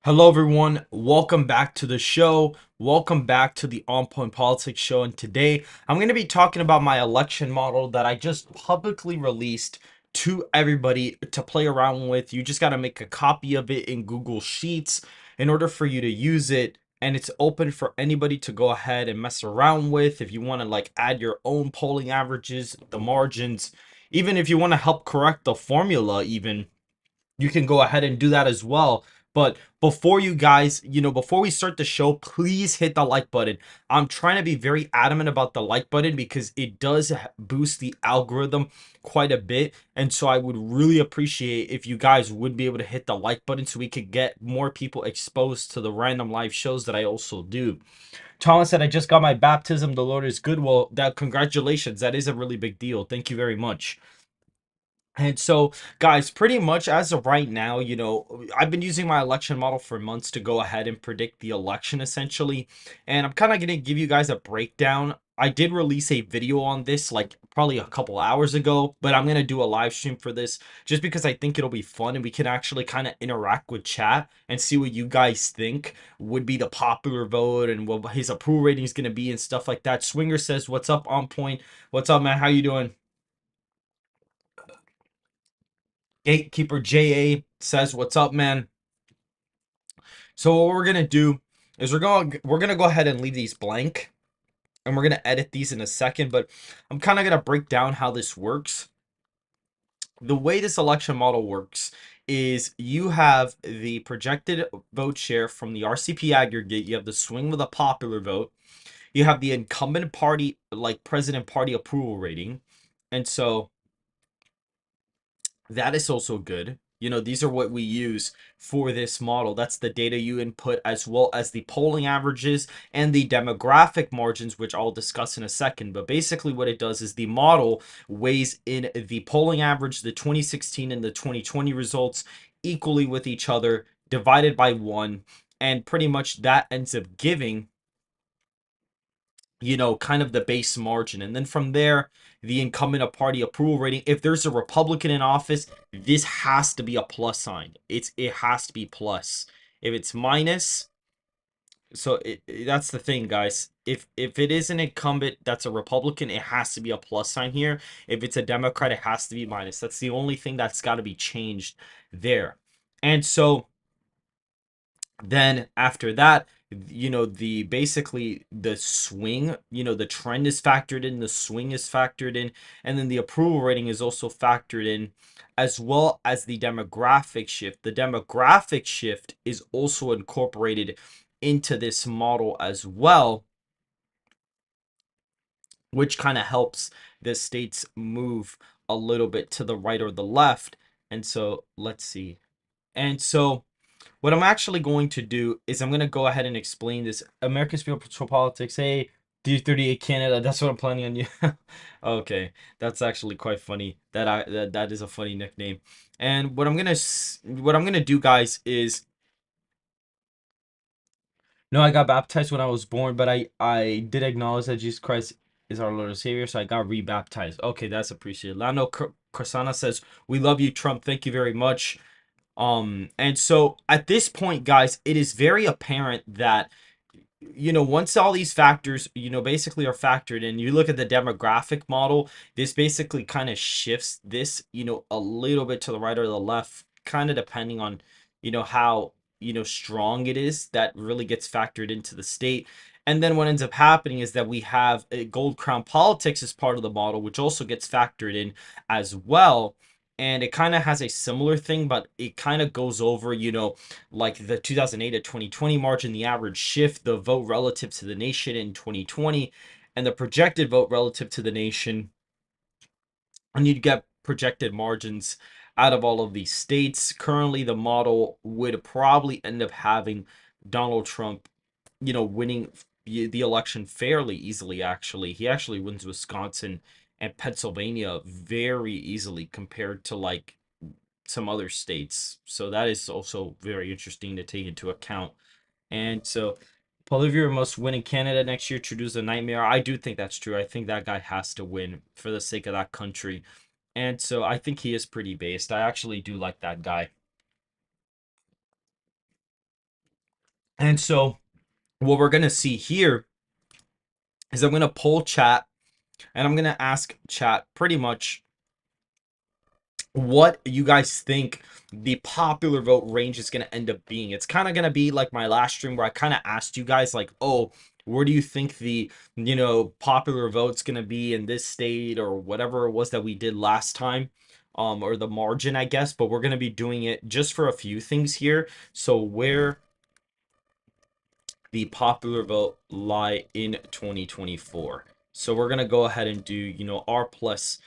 Hello, everyone. Welcome back to the show. Welcome back to the On Point Politics show. And today I'm going to be talking about my election model that I just publicly released to everybody to play around with. You just got to make a copy of it in Google Sheets in order for you to use it. And it's open for anybody to go ahead and mess around with. If you want to like add your own polling averages, the margins, even if you want to help correct the formula, even you can go ahead and do that as well. But before you guys, before we start the show, please hit the like button. I'm trying to be very adamant about the like button because it does boost the algorithm quite a bit. And so I would really appreciate if you guys would be able to hit the like button so we could get more people exposed to the random live shows that I also do. Thomas said, I just got my baptism. The Lord is good. Well, congratulations. That is a really big deal. Thank you very much. And so, guys, pretty much as of right now, I've been using my election model for months to go ahead and predict the election essentially. And I'm kind of going to give you guys a breakdown. I did release a video on this like probably a couple hours ago, but I'm going to do a live stream for this just because I think it'll be fun and we can actually kind of interact with chat and see what you guys think would be the popular vote and what his approval rating is going to be and stuff like that. Swinger says, "What's up, On Point? What's up, man? How you doing?" Gatekeeper JA says, "What's up, man?" So what we're gonna do is we're gonna go ahead and leave these blank, and we're gonna edit these in a second. But I'm kind of gonna break down how this works. The way this election model works is you have the projected vote share from the RCP aggregate. You have the swing with a popular vote. You have the incumbent party, like president party approval rating, and so that is also good. These are what we use for this model. That's the data you input, as well as the polling averages and the demographic margins, which I'll discuss in a second. But basically, what it does is the model weighs in the polling average, the 2016 and the 2020 results equally with each other, divided by one. And pretty much that ends up giving kind of the base margin. And then from there, the incumbent party approval rating. If there's a Republican in office, this has to be a plus sign. It has to be plus. If it's minus, that's the thing, guys. If it is an incumbent that's a Republican, it has to be a plus sign here. If it's a Democrat, it has to be minus. That's the only thing that's got to be changed there. And so then after that, the basically the swing, the trend is factored in, the swing is factored in, and then the approval rating is also factored in, as well as the demographic shift. The demographic shift is also incorporated into this model as well, which kind of helps the states move a little bit to the right or the left. And so let's see. And so what I'm actually going to do is I'm going to go ahead and explain this. America's Field Patrol Politics. Hey, D38 Canada. That's what I'm planning on you. Okay, that's actually quite funny. That is a funny nickname. And what I'm gonna do, guys, is no, I got baptized when I was born, but I did acknowledge that Jesus Christ is our Lord and Savior, so I got rebaptized. Okay, that's appreciated. Lando Krasana says, "We love you, Trump. Thank you very much." And so at this point, guys, it is very apparent that once all these factors, basically are factored in, you look at the demographic model, this basically kind of shifts this, a little bit to the right or the left, kind of depending on, how, strong it is that really gets factored into the state. And then what ends up happening is that we have a gold crown politics as part of the model, which also gets factored in as well. And it kind of has a similar thing, but it kind of goes over, like the 2008 to 2020 margin, the average shift, the vote relative to the nation in 2020, and the projected vote relative to the nation. And you'd get projected margins out of all of these states. Currently, the model would probably end up having Donald Trump, winning the election fairly easily, actually. He actually wins Wisconsin and Pennsylvania very easily compared to like some other states. So that is also very interesting to take into account. And so Poilievre must win in Canada next year. Trudeau's a nightmare. I do think that's true. I think that guy has to win for the sake of that country. And so I think he is pretty based. I actually do like that guy. And so what we're gonna see here is I'm gonna poll chat and I'm gonna ask chat pretty much what you guys think the popular vote range is going to end up being. It's kind of going to be like my last stream where I kind of asked you guys like, oh, where do you think the, popular vote's going to be in this state or whatever it was that we did last time, or the margin, I guess. But we're going to be doing it just for a few things here. So where the popular vote lie in 2024. So we're going to go ahead and do, R plus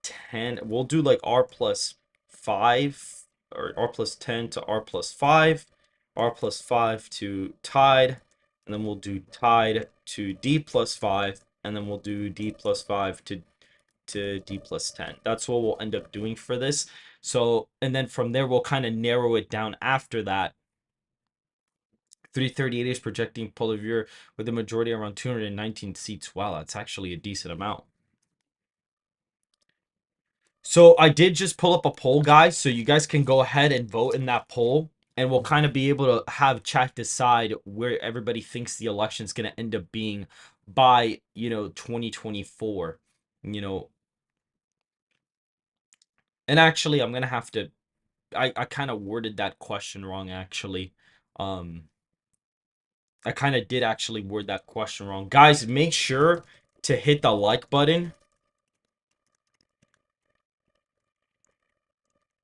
10. We'll do like R plus 5 or R plus 10 to R plus 5, R plus 5 to tied, and then we'll do tied to D plus 5, and then we'll do D plus 5 to D plus 10. That's what we'll end up doing for this. So, and then from there, we'll kind of narrow it down after that. 338 is projecting polar viewer with a majority around 219 seats. Wow, that's actually a decent amount. So I did just pull up a poll, guys, so you guys can go ahead and vote in that poll, and we'll kind of be able to have chat decide where everybody thinks the election is going to end up being by, 2024, you know. And actually, I'm going to have to, I kind of worded that question wrong, actually. Um, I kind of did actually word that question wrong. Guys, make sure to hit the like button.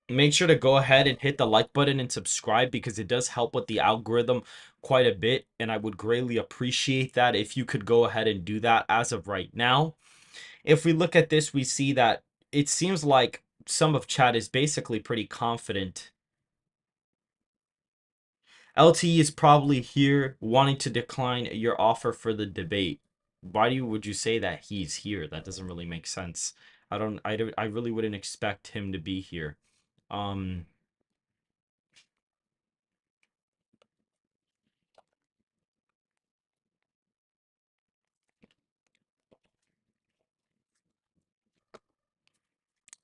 Make sure to go ahead and hit the like button and subscribe because it does help with the algorithm quite a bit, and I would greatly appreciate that if you could go ahead and do that as of right now. If we look at this, we see that it seems like some of chat is basically pretty confident. LTE is probably here wanting to decline your offer for the debate. Why would you say that he's here? That doesn't really make sense. I really wouldn't expect him to be here. Um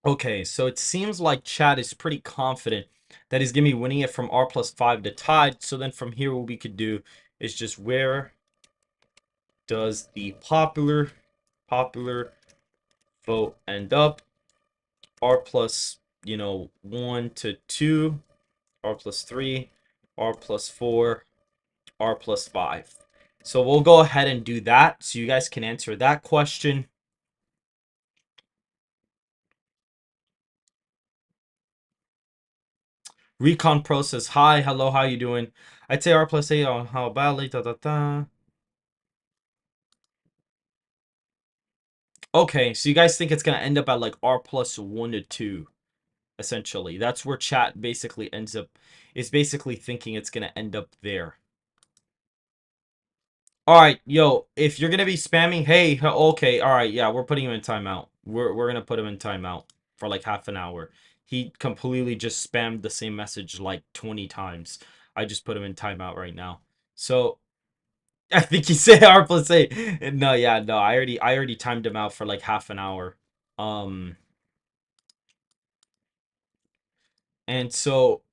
Okay, so it seems like Chad is pretty confident that he's going to be winning it from R plus 5 to tied. So then from here, what we could do is just where does the popular vote end up? R plus, 1 to 2, R plus 3, R plus 4, R plus 5. So we'll go ahead and do that so you guys can answer that question. Recon Pro says, hi, hello, how you doing? I'd say R plus 8 on how badly, da da da. Okay, so you guys think it's gonna end up at like R plus 1 to 2, essentially. That's where chat basically ends up, is basically thinking it's gonna end up there. Alright, yo, if you're gonna be spamming, hey, okay, alright, yeah, we're putting him in timeout. We're gonna put him in timeout for like half an hour. He completely just spammed the same message like 20 times. I just put him in timeout right now. So I think he said R plus 8. No, yeah, no, I already timed him out for like half an hour. Um and so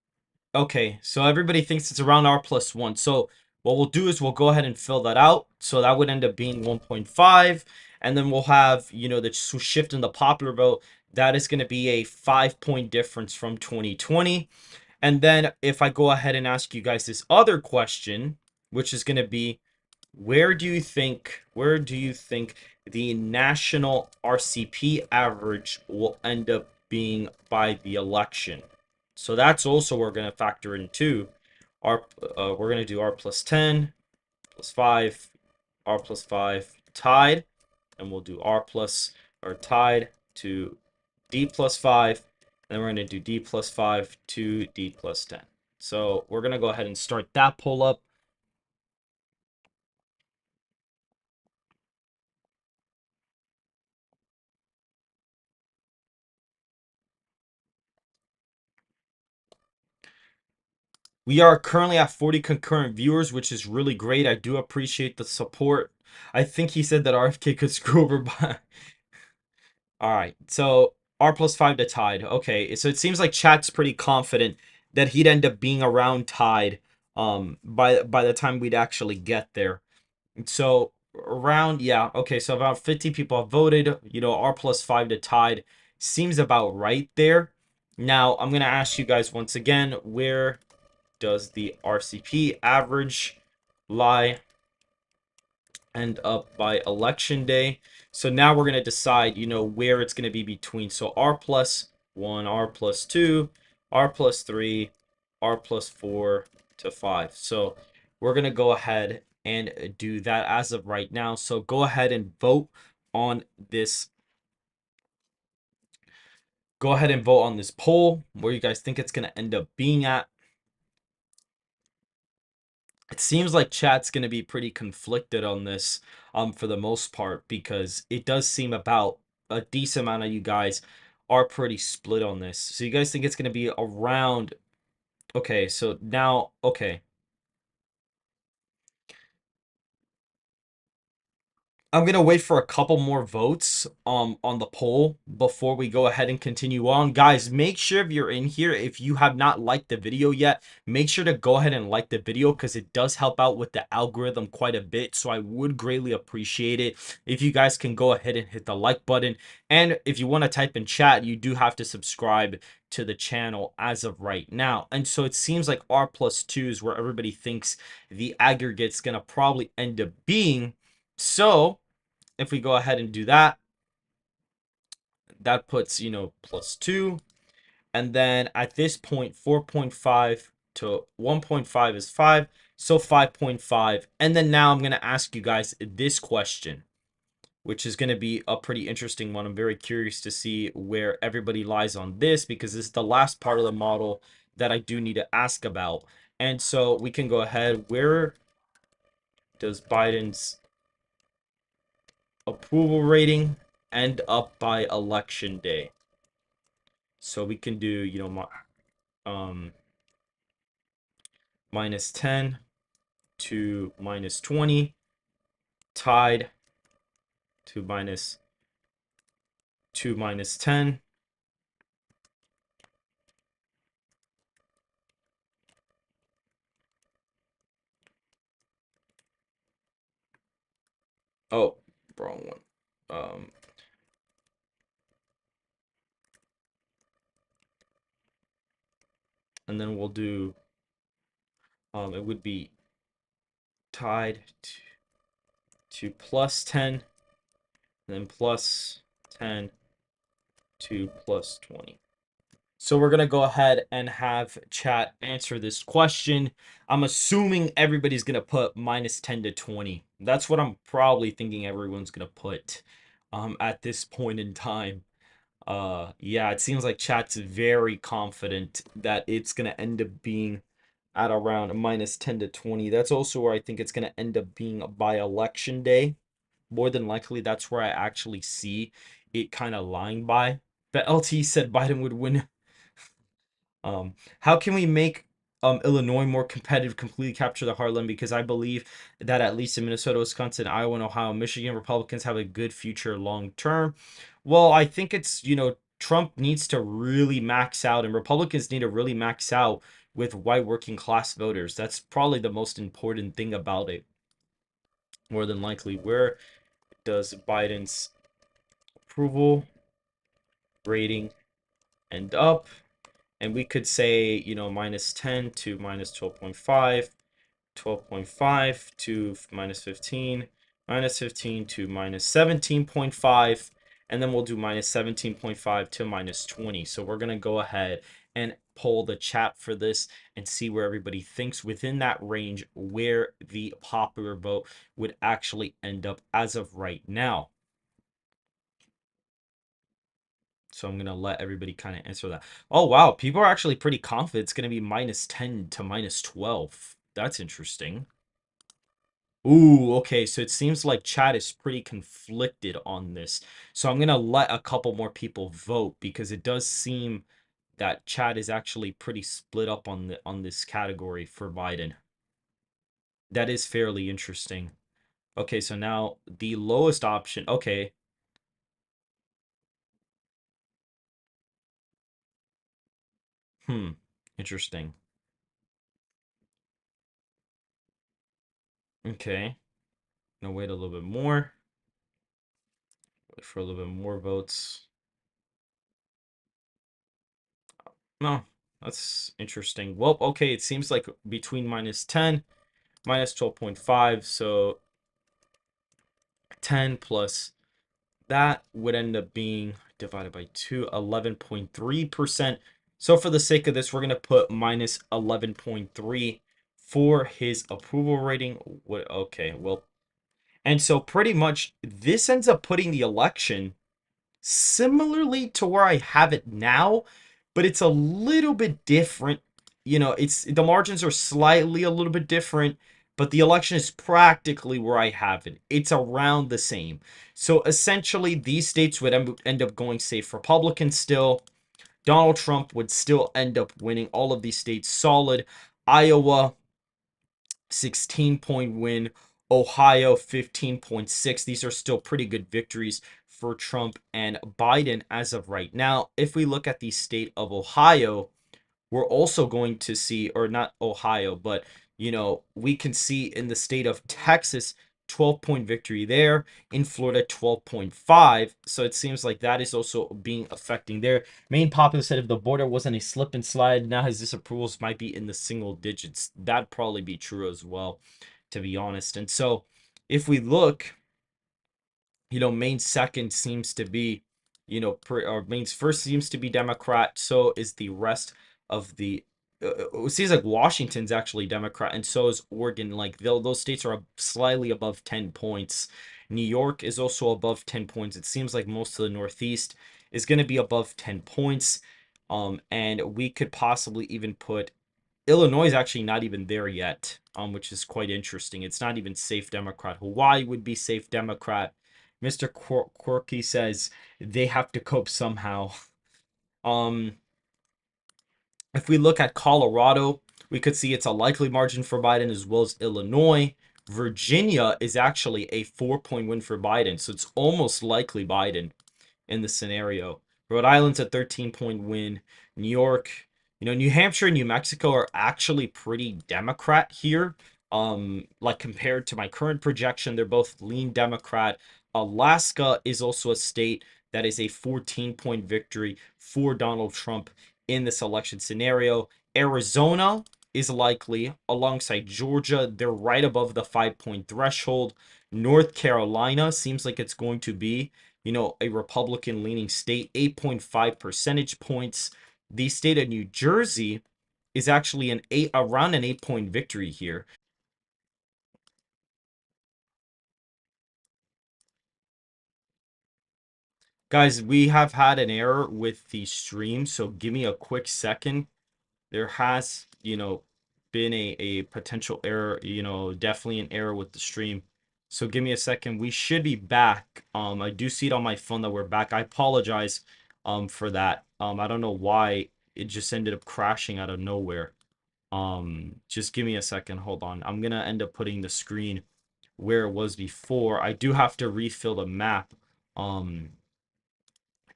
Okay, so everybody thinks it's around R plus 1. So what we'll do is we'll go ahead and fill that out. So that would end up being 1.5. And then we'll have, the shift in the popular vote. That is going to be a 5-point difference from 2020. And then if I go ahead and ask you guys this other question, which is going to be, where do you think the national RCP average will end up being by the election? So that's also we're going to factor in too. We're going to do R plus 10, plus 5, R plus 5 tied, and we'll do R plus or tied to D plus 5, and then we're going to do D plus 5 to D plus 10. So we're going to go ahead and start that pull up. We are currently at 40 concurrent viewers, which is really great. I do appreciate the support. I think he said that RFK could screw over by. All right, so R plus 5 to tied. Okay, so it seems like chat's pretty confident that he'd end up being around tied. by the time we'd actually get there. So around, yeah, okay, so about 50 people have voted, R plus 5 to tied seems about right there. Now I'm gonna ask you guys once again, where does the RCP average lie end up by election day? So now we're going to decide, where it's going to be between. So R plus 1, R plus 2, R plus 3, R plus 4 to 5. So we're going to go ahead and do that as of right now. So go ahead and vote on this. Go ahead and vote on this poll where you guys think it's going to end up being at. It seems like chat's going to be pretty conflicted on this for the most part, because it does seem about a decent amount of you guys are pretty split on this. So you guys think it's going to be around, okay, so now, okay, I'm gonna wait for a couple more votes on the poll before we go ahead and continue on. Guys, make sure if you're in here, if you have not liked the video yet, make sure to go ahead and like the video, because it does help out with the algorithm quite a bit. So I would greatly appreciate it if you guys can go ahead and hit the like button. And if you want to type in chat, you do have to subscribe to the channel as of right now. And so it seems like R plus 2 is where everybody thinks the aggregate's gonna probably end up being. So if we go ahead and do that, that puts, plus 2. And then at this point, 4.5 to 1.5 is 5. So 5.5. And then now I'm going to ask you guys this question, which is going to be a pretty interesting one. I'm very curious to see where everybody lies on this, because this is the last part of the model that I do need to ask about. And so we can go ahead. Where does Biden's approval rating end up by election day? So we can do, minus 10 to minus 20, tied to minus 10. Oh, wrong one. And then we'll do, it would be tied to plus 10, and then plus 10 to plus 20. So we're going to go ahead and have chat answer this question. I'm assuming everybody's going to put minus 10 to 20. That's what I'm probably thinking everyone's going to put at this point in time. Yeah, it seems like chat's very confident that it's going to end up being at around minus 10 to 20. That's also where I think it's going to end up being by election day. More than likely, that's where I actually see it kind of lying by. But LT said Biden would win. How can we make Illinois more competitive, completely capture the heartland? Because I believe that at least in Minnesota, Wisconsin, Iowa, and Ohio, Michigan, Republicans have a good future long term. Well, I think it's, Trump needs to really max out, and Republicans need to really max out with white working class voters. That's probably the most important thing about it. More than likely, where does Biden's approval rating end up? And we could say, minus 10 to minus 12.5, 12.5 to minus 15, minus 15 to minus 17.5, and then we'll do minus 17.5 to minus 20. So we're going to go ahead and poll the chat for this and see where everybody thinks within that range where the popular vote would actually end up as of right now. So I'm going to let everybody kind of answer that. Oh, wow. People are actually pretty confident it's going to be minus 10 to minus 12. That's interesting. Ooh, okay. So it seems like chat is pretty conflicted on this. So I'm going to let a couple more people vote, because it does seem that chat is actually pretty split up on this category for Biden. That is fairly interesting. Okay, so now the lowest option. Okay. Interesting. Okay. Gonna wait a little bit more. Wait for a little bit more votes. No, that's interesting. Well, okay, it seems like between -10, -12.5, so 10 plus that would end up being divided by 2, 11.3%. So for the sake of this, we're going to put minus 11.3 for his approval rating. What? Okay, well, and so pretty much this ends up putting the election similarly to where I have it now, but it's a little bit different. You know, it's the margins are slightly a little bit different, but the election is practically where I have it. It's around the same. So essentially, these states would end up going safe Republican still. Donald Trump would still end up winning all of these states solid. Iowa, 16-point win. Ohio, 15.6. These are still pretty good victories for Trump and Biden as of right now. If we look at the state of Ohio, we're also going to see, or not Ohio, but we can see in the state of Texas, 12-point victory there. In Florida, 12.5. So it seems like that is also being affecting there. Maine populace said if the border wasn't a slip and slide, now his disapprovals might be in the single digits. That'd probably be true as well, to be honest. And so if we look, Maine's second seems to be, or Maine's first seems to be Democrat. So is the rest of the. It seems like Washington's actually Democrat, and so is Oregon. Like those states are slightly above 10 points. New York is also above 10 points. It seems like most of the Northeast is going to be above 10 points. And we could possibly even put Illinois is actually not even there yet, which is quite interesting. It's not even safe Democrat. Hawaii would be safe Democrat. Mr. Quirky says they have to cope somehow. Um, if we look at Colorado, we could see it's a likely margin for Biden as well as Illinois. Virginia is actually a 4-point win for Biden, so it's almost likely Biden in the scenario. Rhode Island's a 13-point win. New York, New Hampshire and New Mexico are actually pretty Democrat here. Like compared to my current projection, they're both lean Democrat. Alaska is also a state that is a 14-point victory for Donald Trump in this election scenario. Arizona is likely alongside Georgia. They're right above the 5-point threshold. North Carolina seems like it's going to be a Republican leaning state, 8.5 percentage points. The state of New Jersey is actually around an 8-point victory here. Guys, we have had an error with the stream, so give me a quick second. There has, been a potential error, definitely an error with the stream. So give me a second. We should be back. I do see it on my phone that we're back. I apologize for that. I don't know why it just ended up crashing out of nowhere. Just give me a second. Hold on. I'm gonna end up putting the screen where it was before. I do have to refill the map. Um,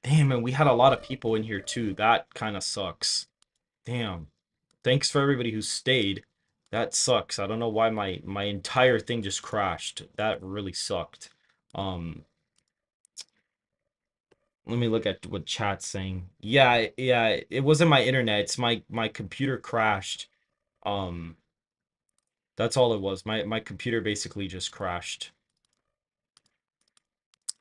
Damn, and we had a lot of people in here too. That kind of sucks. Damn. Thanks for everybody who stayed. That sucks. I don't know why my entire thing just crashed. That really sucked. Um, Let me look at what chat's saying. Yeah, yeah, it wasn't my internet. It's my computer crashed. Um, that's all it was. My computer basically just crashed.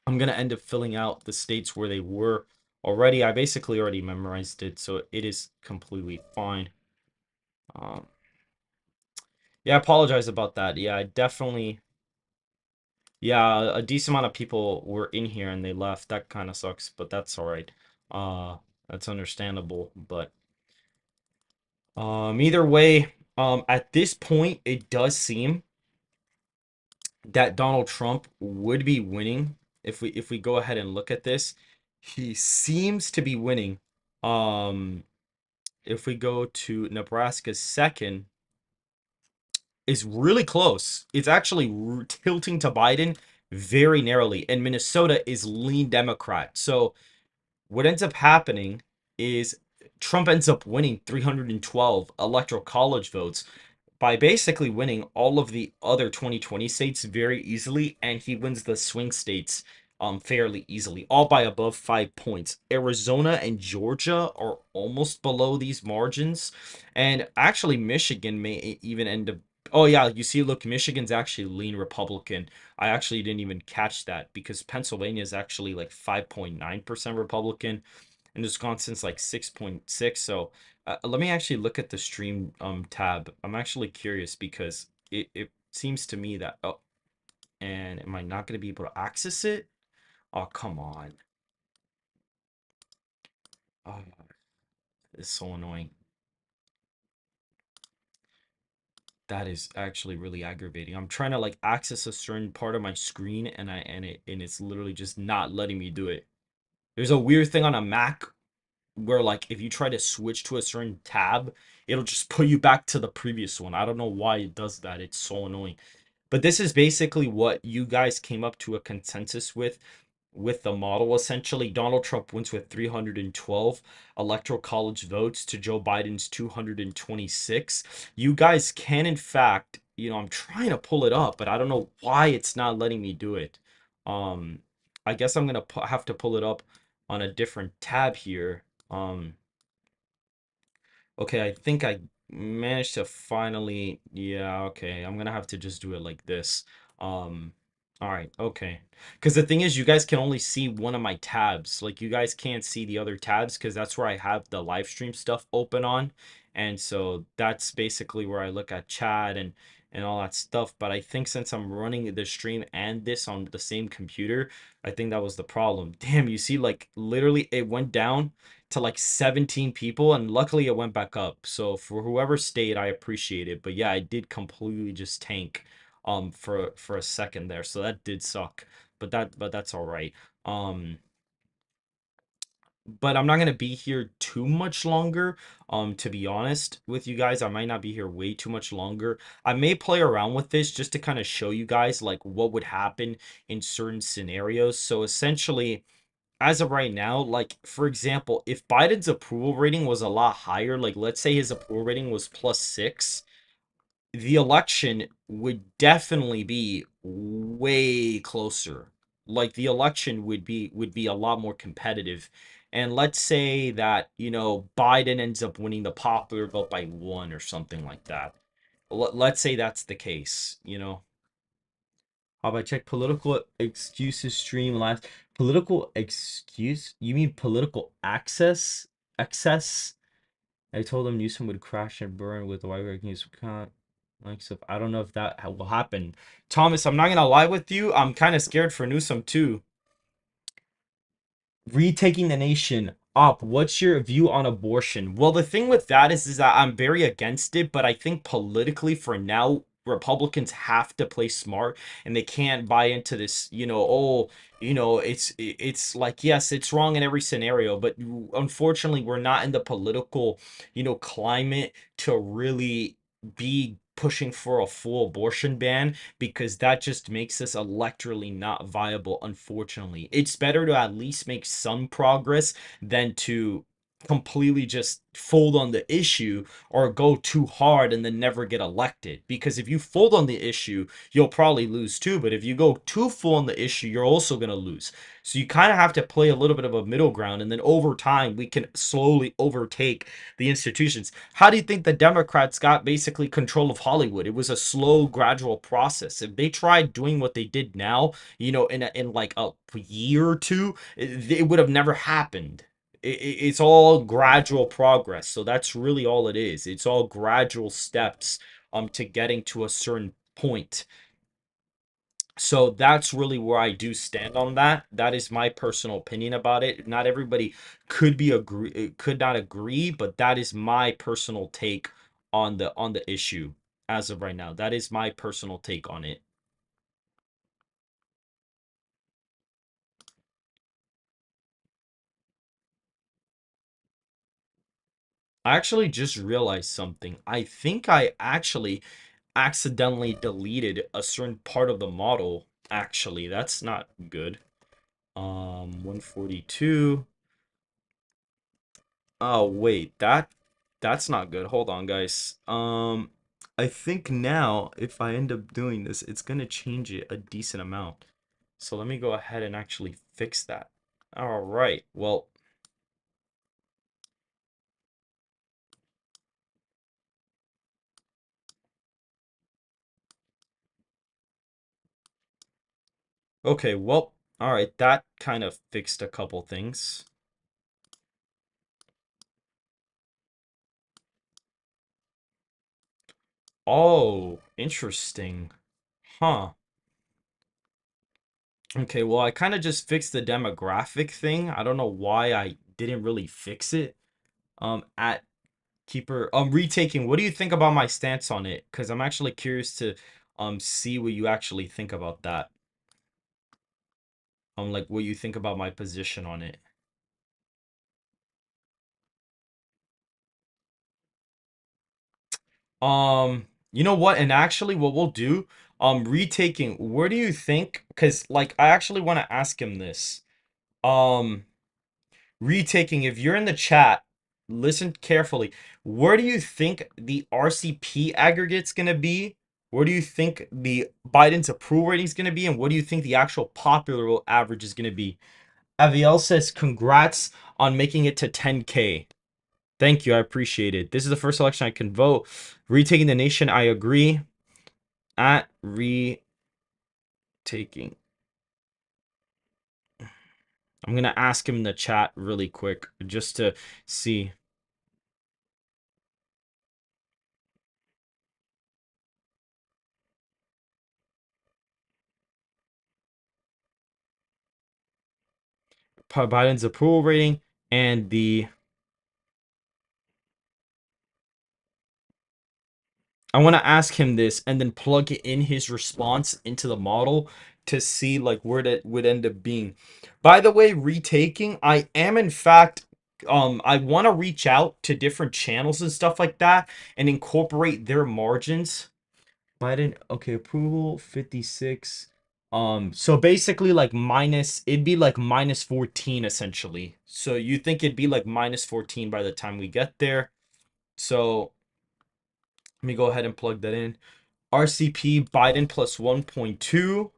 I'm gonna end up filling out the states where they were already. I basically already memorized it, so it is completely fine. Um, yeah, I apologize about that. Yeah, I definitely. Yeah, a decent amount of people were in here and they left. That kind of sucks, but that's all right. Uh, that's understandable. But either way, at this point, it does seem that Donald Trump would be winning if we go ahead and look at this. He seems to be winning. Um, if we go to Nebraska's second, is really close. It's actually tilting to Biden very narrowly, and Minnesota is lean Democrat. So what ends up happening is Trump ends up winning 312 electoral college votes. by basically winning all of the other 2020 states very easily, and he wins the swing states fairly easily, all by above 5 points. Arizona and Georgia are almost below these margins, and actually Michigan may even end up. Oh yeah, you see, look, Michigan's actually lean Republican. I actually didn't even catch that because Pennsylvania is actually like 5.9% Republican, and Wisconsin's like 6.6. So let me actually look at the stream tab. I'm actually curious because it seems to me that, oh, and am I not going to be able to access it? Oh, come on. Oh, it's so annoying. That is actually really aggravating. I'm trying to like access a certain part of my screen, and it's literally just not letting me do it. There's a weird thing on a Mac where like if you try to switch to a certain tab, it'll just put you back to the previous one. I don't know why it does that. It's so annoying. But this is basically what you guys came up to a consensus with the model. Essentially, Donald Trump wins with 312 electoral college votes to Joe Biden's 226. You guys can, in fact, I'm trying to pull it up, but I don't know why it's not letting me do it. Um, I guess I'm gonna have to pull it up on a different tab here. Okay, I think I managed to finally, yeah, okay. I'm gonna have to just do it like this. Um, all right, okay. Because the thing is, you guys can only see one of my tabs. Like, you guys can't see the other tabs because that's where I have the live stream stuff open on. And so that's basically where I look at chat and all that stuff. But I think since I'm running the stream and this on the same computer, I think that was the problem. Damn, you see, like, literally it went down to like 17 people, and luckily it went back up. So for whoever stayed, I appreciate it. But yeah, I did completely just tank for a second there. So that did suck. But that's all right. Um but I'm not gonna be here too much longer. To be honest with you guys, I might not be here way too much longer. I may play around with this just to kind of show you guys like what would happen in certain scenarios. So essentially, as of right now, like for example, if Biden's approval rating was a lot higher, like let's say his approval rating was +6, the election would definitely be way closer. Like the election would be a lot more competitive. And let's say that, Biden ends up winning the popular vote by 1 or something like that. Let's say that's the case. How about check political excuses stream last? Political excuse? You mean political access? Excess? I told him Newsom would crash and burn with the white news. Like, so I don't know if that will happen. Thomas, I'm not gonna lie with you. I'm kind of scared for Newsom too. Retaking the nation up. What's your view on abortion? Well, the thing with that is that I'm very against it, but I think politically for now, Republicans have to play smart and they can't buy into this, oh, it's like, yes, it's wrong in every scenario, but unfortunately, we're not in the political, climate to really be pushing for a full abortion ban because that just makes us electorally not viable, unfortunately. It's better to at least make some progress than to completely just fold on the issue or go too hard and then never get elected. Because if you fold on the issue, you'll probably lose too. But if you go too full on the issue, you're also going to lose. So you kind of have to play a little bit of a middle ground. And then over time, we can slowly overtake the institutions. How do you think the Democrats got basically control of Hollywood? It was a slow, gradual process. If they tried doing what they did now, in like a year or two, it would have never happened. It's all gradual progress. So that's really all it is. It's all gradual steps to getting to a certain point. So that's really where I do stand on that. That is my personal opinion about it. Not everybody could not agree, but that is my personal take on the issue as of right now. That is my personal take on it. I actually just realized something. I think I actually accidentally deleted a certain part of the model. Actually, that's not good. 142. Oh, wait, that's not good. Hold on, guys. I think now if I end up doing this, it's gonna change it a decent amount. So let me go ahead and actually fix that. All right. Well, okay. Well, all right. That kind of fixed a couple things. Oh, interesting. Huh. Okay, well, I kind of just fixed the demographic thing. I don't know why I didn't really fix it. At keeper, retaking. What do you think about my stance on it? Because I'm actually curious to see what you actually think about that. Like what you think about my position on it. You know what? And actually, what we'll do, retaking. Where do you think? Because like, I actually want to ask him this. Um. Retaking, if you're in the chat, listen carefully. Where do you think the RCP aggregate's going to be? Where do you think the Biden's approval rating is going to be? And what do you think the actual popular vote average is going to be? Aviel says, congrats on making it to 10K. Thank you. I appreciate it. This is the first election I can vote. Retaking the nation, I agree. At retaking. I'm going to ask him in the chat really quick just to see. Biden's approval rating and the I want to ask him this and then plug it in his response into the model to see like where that would end up being. By the way, retaking, I am in fact I want to reach out to different channels and stuff like that and incorporate their margins. Biden, okay, approval 56. So basically like minus it'd be like minus 14 essentially. So you think it'd be like minus 14 by the time we get there. So let me go ahead and plug that in. RCP Biden plus 1.2.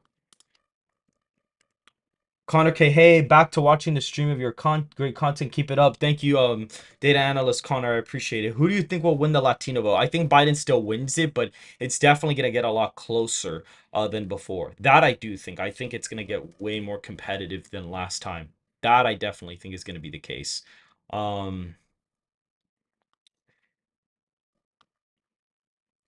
Connor K, hey, back to watching the stream of your great content. Keep it up. Thank you, data analyst Connor. I appreciate it. Who do you think will win the Latino vote? I think Biden still wins it, but it's definitely gonna get a lot closer than before. That I do think. I think it's gonna get way more competitive than last time. That I definitely think is gonna be the case. Um,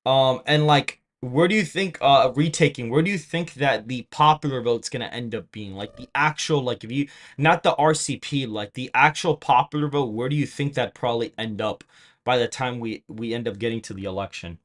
and like, where do you think, retaking, where do you think that the popular vote's gonna end up being? Like the actual, like if you, not the RCP, like the actual popular vote, where do you think that probably end up by the time we end up getting to the election?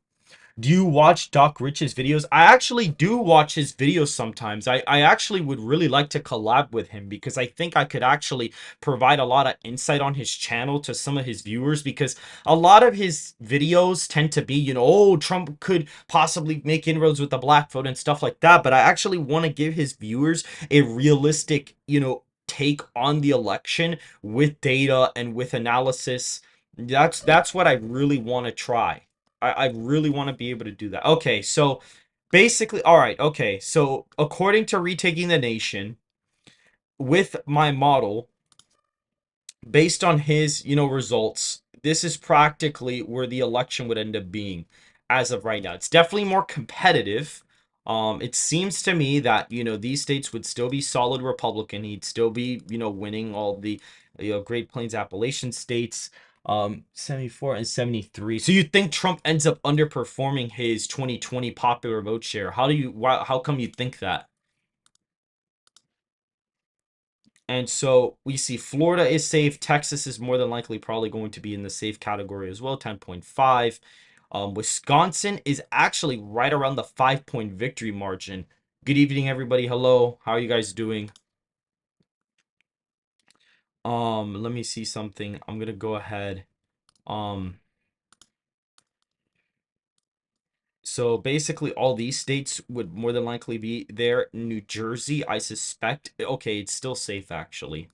Do you watch Doc Rich's videos? I actually do watch his videos sometimes. I actually would really like to collab with him because I think I could actually provide a lot of insight on his channel to some of his viewers because a lot of his videos tend to be, you know, oh, Trump could possibly make inroads with the black vote and stuff like that. But I actually want to give his viewers a realistic, you know, take on the election with data and with analysis. That's what I really want to try. I really want to be able to do that. Okay, so basically, all right, okay. So according to Retaking the Nation, with my model, based on his, you know, results, this is practically where the election would end up being as of right now. It's definitely more competitive. It seems to me that, you know, these states would still be solid Republican. He'd still be, you know, winning all the, you know, Great Plains Appalachian states, 74 and 73. So you think Trump ends up underperforming his 2020 popular vote share? How come you think that? And so we see Florida is safe. Texas is more than likely probably going to be in the safe category as well, 10.5. Wisconsin is actually right around the 5 point victory margin. Good evening, everybody. Hello. How are you guys doing? Let me see something. I'm gonna go ahead. Um, so basically all these states would more than likely be there. New Jersey, I suspect. Okay, it's still safe actually.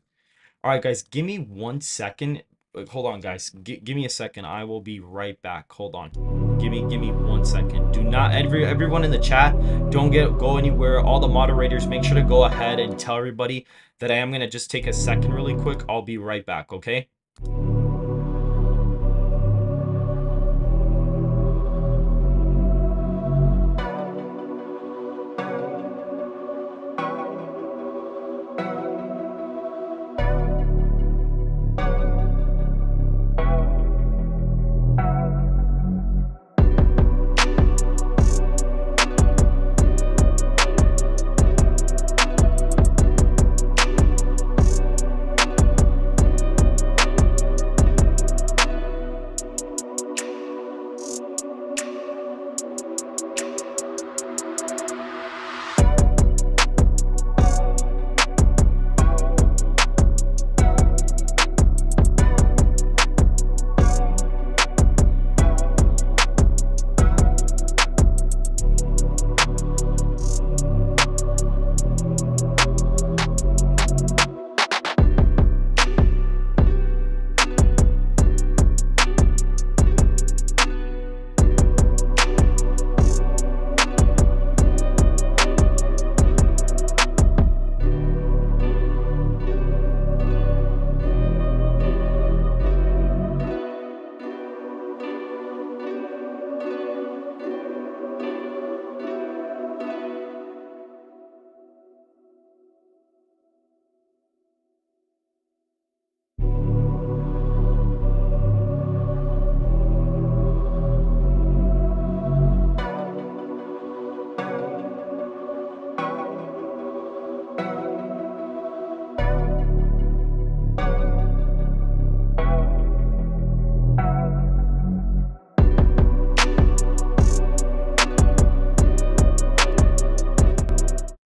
All right, guys, give me 1 second. Hold on, guys. Give me a second. I will be right back. Hold on. Give me 1 second. Do not everyone in the chat, don't go anywhere. All the moderators, make sure to go ahead and tell everybody that I am gonna just take a second really quick. I'll be right back, okay?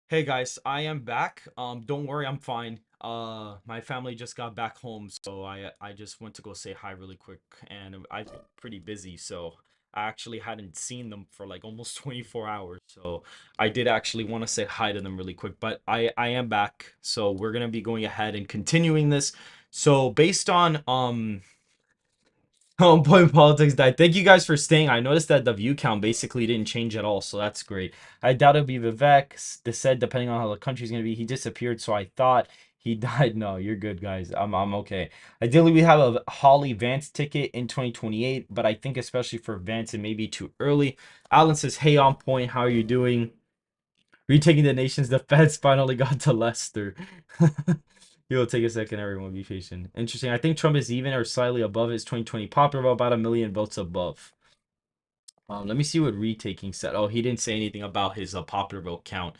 Hey guys, I am back. Don't worry, I'm fine. My family just got back home, so I just went to go say hi really quick, and I've been pretty busy, so I actually hadn't seen them for like almost 24 hours. So I did actually want to say hi to them really quick, but I am back. So we're gonna be going ahead and continuing this. So based on Point Politics died. Thank you guys for staying. I noticed that the view count basically didn't change at all, so that's great. I doubt it'll be Vivek. They said depending on how the country's gonna be, he disappeared, so I thought he died. No, you're good, guys. I'm okay. Ideally, we have a Holly Vance ticket in 2028, but I think especially for Vance, it may be too early. Alan says, "Hey, on point. How are you doing? Retaking the nations. The Feds finally got to Leicester." It'll take a second, everyone. Be patient. Interesting. I think Trump is even or slightly above his 2020 popular vote, about 1 million votes above. Let me see what retaking said. Oh, he didn't say anything about his popular vote count.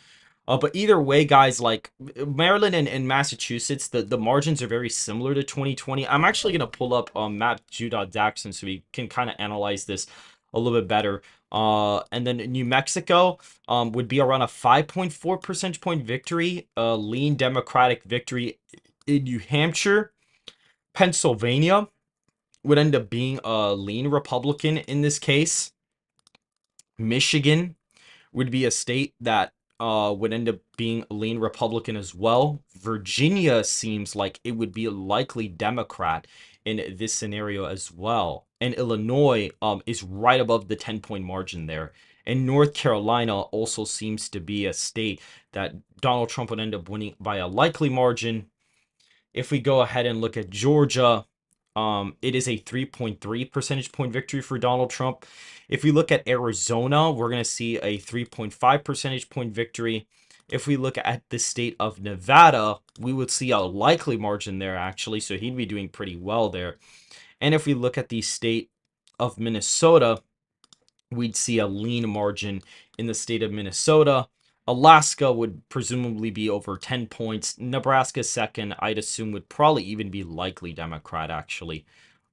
But either way, guys, like Maryland and Massachusetts, the margins are very similar to 2020. I'm actually gonna pull up Matt Jackson so we can kind of analyze this a little bit better. And then New Mexico would be around a 5.4 percentage point victory, lean Democratic victory in New Hampshire. Pennsylvania would end up being a lean Republican in this case. Michigan would be a state that would end up being a lean Republican as well. Virginia seems like it would be a likely Democrat in this scenario as well. And Illinois is right above the 10-point margin there. And North Carolina also seems to be a state that Donald Trump would end up winning by a likely margin. If we go ahead and look at Georgia, it is a 3.3 percentage point victory for Donald Trump. If we look at Arizona, we're going to see a 3.5 percentage point victory. If we look at the state of Nevada, we would see a likely margin there, actually. So he'd be doing pretty well there. And if we look at the state of Minnesota, we'd see a lean margin in the state of Minnesota. Alaska would presumably be over 10 points. Nebraska second, I'd assume, would probably even be likely Democrat, actually.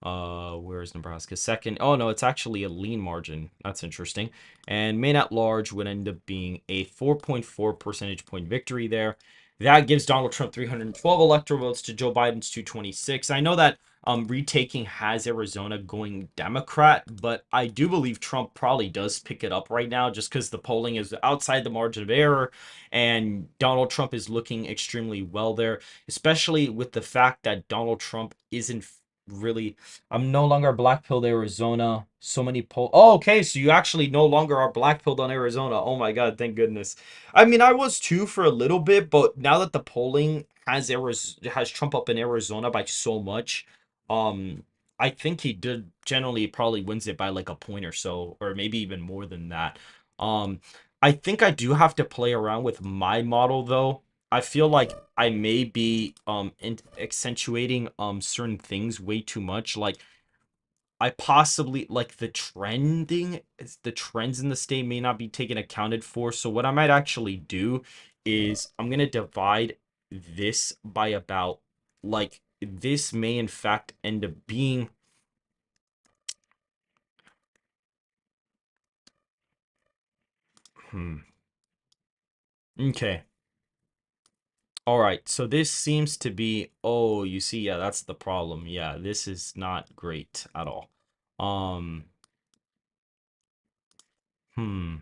Where is Nebraska second? Oh, no, it's actually a lean margin. That's interesting. And Maine at large would end up being a 4.4 percentage point victory there. That gives Donald Trump 312 electoral votes to Joe Biden's 226. I know that retaking has Arizona going Democrat, but I do believe Trump probably does pick it up right now just because the polling is outside the margin of error and Donald Trump is looking extremely well there, especially with the fact that Donald Trump isn't really. I'm no longer black pilled Arizona. So many poll. Oh, okay, so you actually no longer are black pilled on Arizona. Oh my God, thank goodness. I mean, I was too for a little bit, but now that the polling has Trump up in Arizona by so much, um, I think he did generally probably wins it by like a point or so, or maybe even more than that. Um, I think I do have to play around with my model though. I feel like I may be accentuating certain things way too much. Like I possibly like the trends in the state may not be taken accounted for. So what I might actually do is I'm gonna divide this by about like this may in fact end up being okay. All right, so this seems to be, oh, you see, yeah, that's the problem. Yeah, this is not great at all. Um, hmm.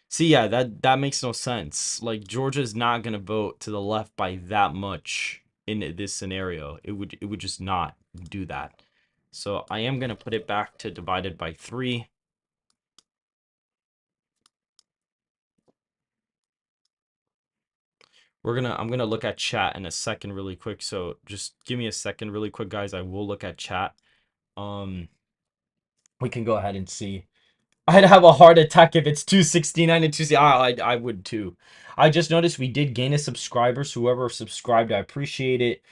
See, yeah, that makes no sense. Like Georgia's not gonna vote to the left by that much in this scenario. It would just not do that. So I am gonna put it back to divided by 3. I'm gonna look at chat in a second really quick. So just give me a second really quick, guys. I will look at chat. Um, we can go ahead and see. I'd have a heart attack if it's 269 and 260. I would too. I just noticed we did gain a subscriber. So whoever subscribed, I appreciate it.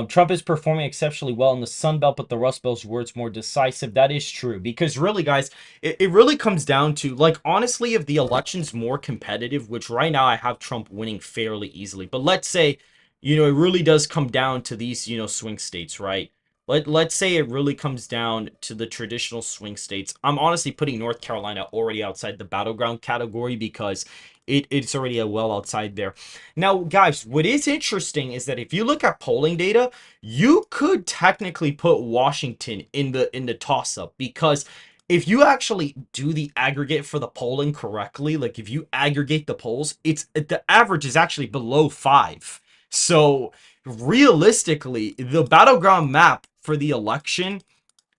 Trump is performing exceptionally well in the Sun Belt, but the Rust Belt's words more decisive. That is true because really, guys, it really comes down to like honestly, if the election's more competitive, which right now I have Trump winning fairly easily, but let's say, it really does come down to these, swing states, right? Let's say it really comes down to the traditional swing states. I'm honestly putting North Carolina already outside the battleground category because it's already a well outside there. Now, guys, what is interesting is that if you look at polling data, you could technically put Washington in the toss up because if you actually do the aggregate for the polling correctly, like if you aggregate the polls, it's the average is actually below 5. So realistically, the battleground map for the election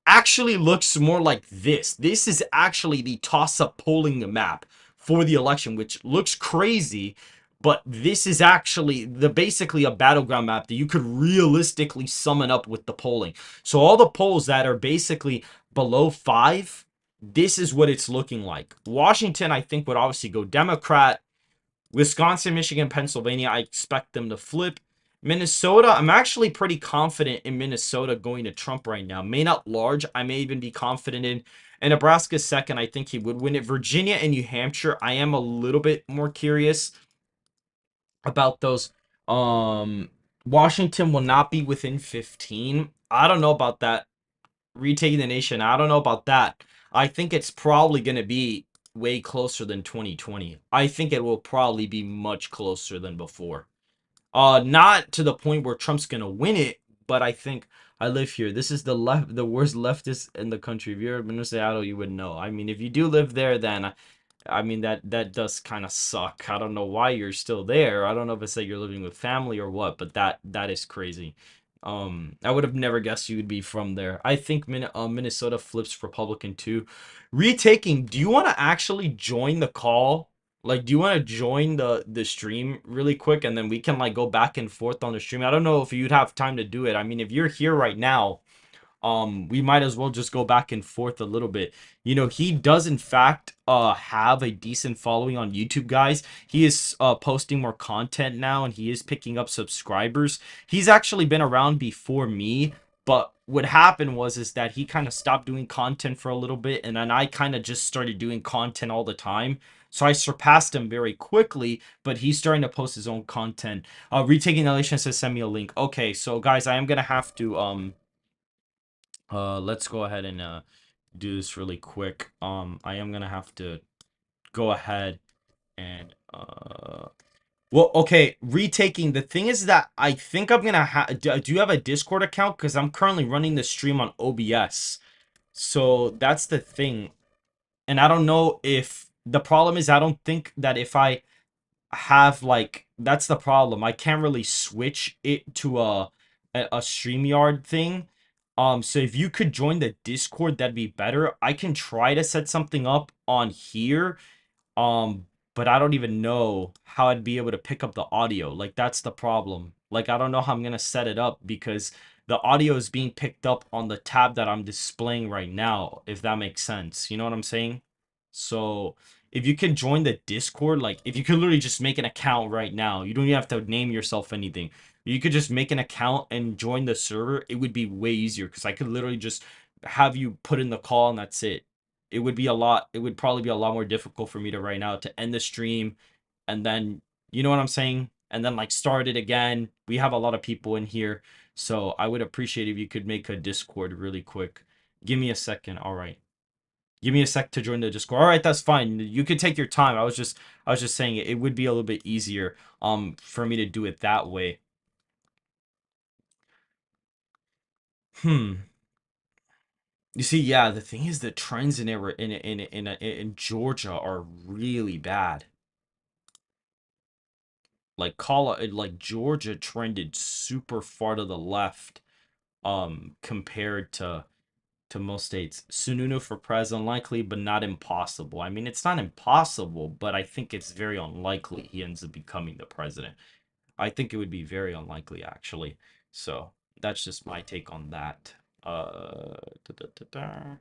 actually looks more like this. This is actually the toss-up polling map for the election, which looks crazy, but this is actually the basically a battleground map that you could realistically summon up with the polling. So all the polls that are basically below 5, this is what it's looking like. Washington, I think, would obviously go Democrat. Wisconsin, Michigan, Pennsylvania, I expect them to flip. Minnesota, I'm actually pretty confident in Minnesota going to Trump right now. May not large, I may even be confident in. And Nebraska second, I think he would win it. Virginia and New Hampshire, I am a little bit more curious about those. Washington will not be within 15. I don't know about that. Retaking the nation, I don't know about that. I think it's probably going to be way closer than 2020. I think it will probably be much closer than before. Not to the point where Trump's going to win it, but I think I live here. This is the worst leftist in the country. If you're in Seattle, you would know. I mean, if you do live there, then I mean that does kind of suck. I don't know why you're still there. I don't know if it's that you're living with family or what, but that is crazy. I would have never guessed you would be from there. I think Minnesota flips Republican too. Retaking, do you want to actually join the call? Like, do you want to join the stream really quick and then we can like go back and forth on the stream? I don't know if you'd have time to do it. I mean, if you're here right now, we might as well just go back and forth a little bit. He does in fact have a decent following on YouTube, guys. He is posting more content now and he is picking up subscribers. He's actually been around before me, but what happened was is that he kind of stopped doing content for a little bit and then I kind of just started doing content all the time. So I surpassed him very quickly, but he's starting to post his own content. Retaking the Nation says send me a link. Okay, so guys, I am gonna have to let's go ahead and do this really quick. I am gonna have to go ahead and well, okay, retaking. The thing is that I think I'm gonna have. Do you have a Discord account? Because I'm currently running the stream on OBS. So that's the thing, and I don't know if the problem is I don't think that if I have like that's the problem. I can't really switch it to a StreamYard thing. So if you could join the Discord, that'd be better. I can try to set something up on here. Um, but I don't even know how I'd be able to pick up the audio. Like that's the problem. Like I don't know how I'm gonna set it up because the audio is being picked up on the tab that I'm displaying right now, if that makes sense. You know what I'm saying? So if you can join the Discord, like if you could literally just make an account right now, you don't even have to name yourself anything. You could just make an account and join the server. It would be way easier because I could literally just have you put in the call and that's it. It would probably be a lot more difficult for me to right now to end the stream and then you know what I'm saying? And then like start it again. We have a lot of people in here. So I would appreciate if you could make a Discord really quick. Give me a second. All right. Give me a sec to join the Discord. All right, that's fine. You could take your time. I was just saying it would be a little bit easier for me to do it that way. Hmm. You see, yeah, the thing is the trends in Georgia are really bad. Like like Georgia trended super far to the left compared to most states. Sununu for president unlikely but not impossible. I mean, it's not impossible, but I think it's very unlikely he ends up becoming the president. I think it would be very unlikely actually. So, that's just my take on that. Da, da, da, da.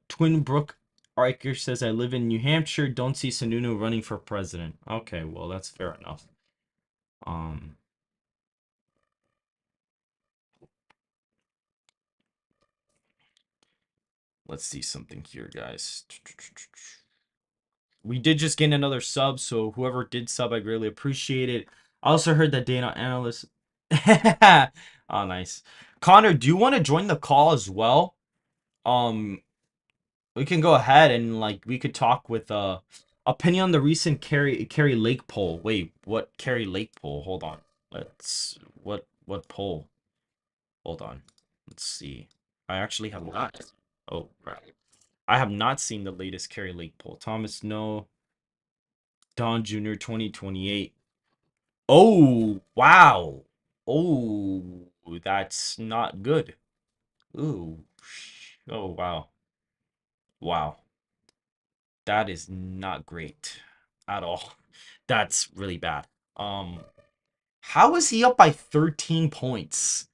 Twin Brook Riker says I live in New Hampshire, don't see Sununu running for president. Okay, well, that's fair enough. Um, let's see something here, guys. We did just gain another sub, so whoever did sub, I greatly appreciate it. I also heard that data analyst. Oh, nice. Connor, do you want to join the call as well? Um, we can go ahead and like we could talk with opinion on the recent Carrie Lake poll. Wait, what Carrie Lake poll? Hold on. Let's what poll? Hold on. Let's see. I actually have not. Oh, crap. I have not seen the latest Carrie Lake poll. Thomas, no. Don Jr. 2028. Oh, wow. Oh, that's not good. Ooh. Oh, wow. Wow. That is not great at all. That's really bad. Um, how is he up by 13 points?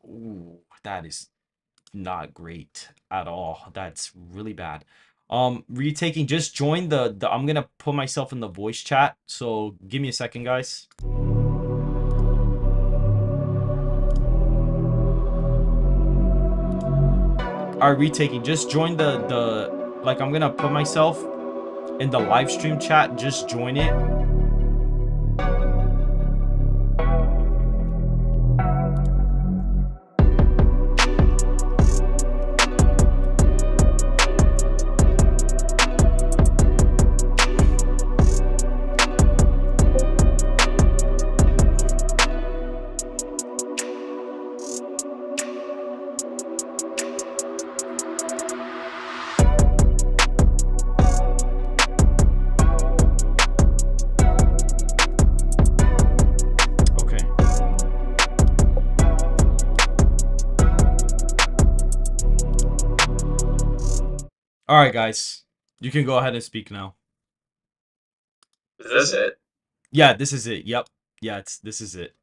Ooh, that is not great at all. That's really bad. Retaking, just join the I'm gonna put myself in the voice chat, so give me a second, guys. Alright, retaking, just join the like I'm gonna put myself in the live stream chat, just join it. Okay. Alright, guys. You can go ahead and speak now. Is this it? Yeah, this is it. Yep. Yeah, this is it.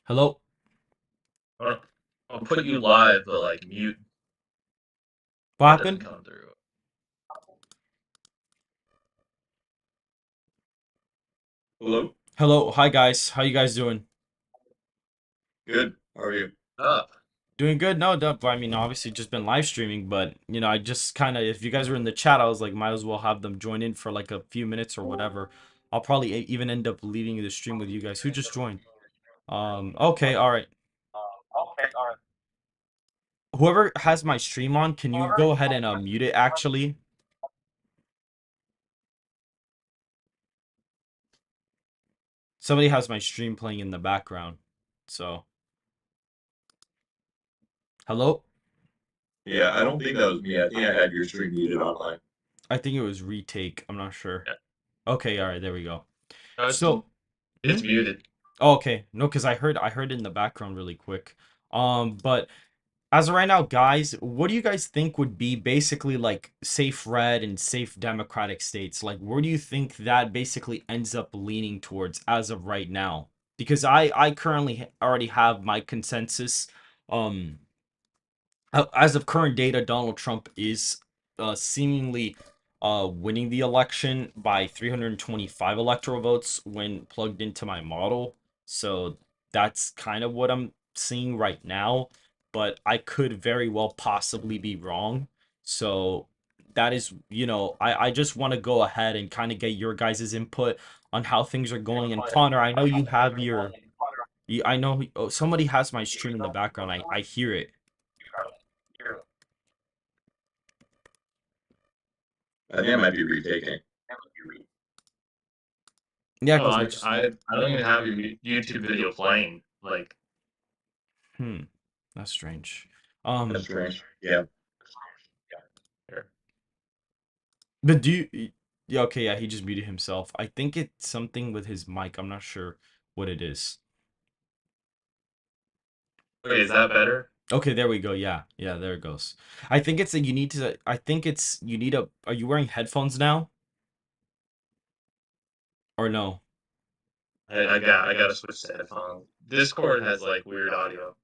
Hello? I'll, I'll put you live, but like mute What it doesn't happened? come through. Hello? Hello. Hi, guys. How you guys doing? Good. How are you? Up. Doing good? No, I mean, obviously just been live streaming, but you know, I just kind of, if you guys were in the chat, I was like, might as well have them join in for like a few minutes or whatever. I'll probably even end up leaving the stream with you guys. Who just joined? Okay, all right. Whoever has my stream on, can you go ahead and mute it actually? Somebody has my stream playing in the background. So, hello? Yeah, I don't think that was me. I think I had your stream muted on mine. I think it was retake. I'm not sure. Yeah. Okay, all right, there we go. No, So, hmm? it's muted. Oh, okay. No, because I heard it in the background really quick. But as of right now, guys, what do you guys think would be basically like safe red and safe democratic states? Like, where do you think that basically ends up leaning towards as of right now? Because I currently already have my consensus. Um, as of current data, Donald Trump is seemingly winning the election by 325 electoral votes when plugged into my model. So that's kind of what I'm seeing right now, but I could very well possibly be wrong. So that is, I just want to go ahead and kind of get your guys' input on how things are going. And Connor, I know you have I know somebody has my stream in the background. I hear it. I think I might be retaking. Yeah, Oh, because I don't even have your YouTube video playing. Like, hmm, that's strange. that's Um, strange. Yeah. Here. but do you? Yeah, okay, yeah, he just muted himself. I think it's something with his mic. I'm not sure what it is. Okay, is that better? Okay, there we go. Yeah, yeah, there it goes. I think it's that you need to. I think it's you need a. Are you wearing headphones now or no? I gotta switch to headphones. Discord has like weird audio.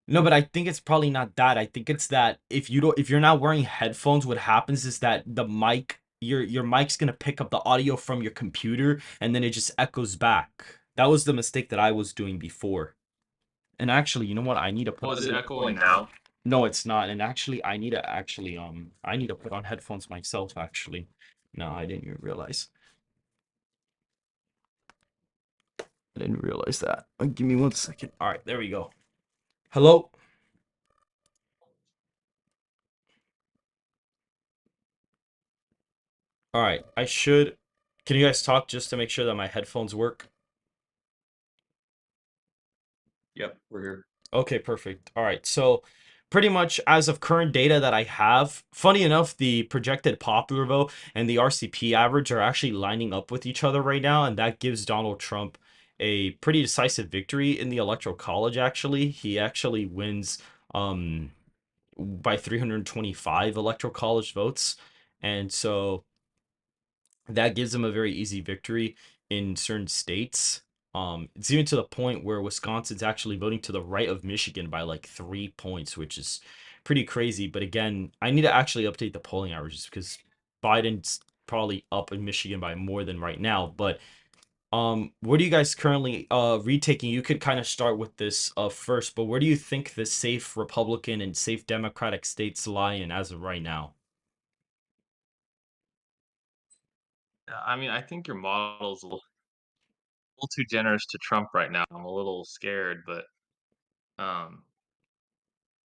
No, but I think it's probably not that. I think it's that if you're not wearing headphones, what happens is that the mic your mic's gonna pick up the audio from your computer and then it just echoes back. That was the mistake that I was doing before. And actually, you know what? I need to put Was on. it echoing now? No, it's not. And actually, I need to put on headphones myself. Actually, no, I didn't even realize. I didn't realize that. Give me 1 second. All right, there we go. Hello. All right, I should. Can you guys talk just to make sure that my headphones work? Yep, we're here. Okay, perfect. All right. So pretty much as of current data that I have, funny enough, the projected popular vote and the RCP average are actually lining up with each other right now, and that gives Donald Trump a pretty decisive victory in the Electoral College, actually. He actually wins by 325 Electoral College votes. And so that gives them a very easy victory in certain states. It's even to the point where Wisconsin's actually voting to the right of Michigan by like 3 points, which is pretty crazy. But again, I need to actually update the polling averages because Biden's probably up in Michigan by more than right now. But where do you guys currently retaking? You could kind of start with this first, but where do you think the safe Republican and safe Democratic states lie in as of right now? I mean, I think your model's a little too generous to Trump right now. I'm a little scared, but um,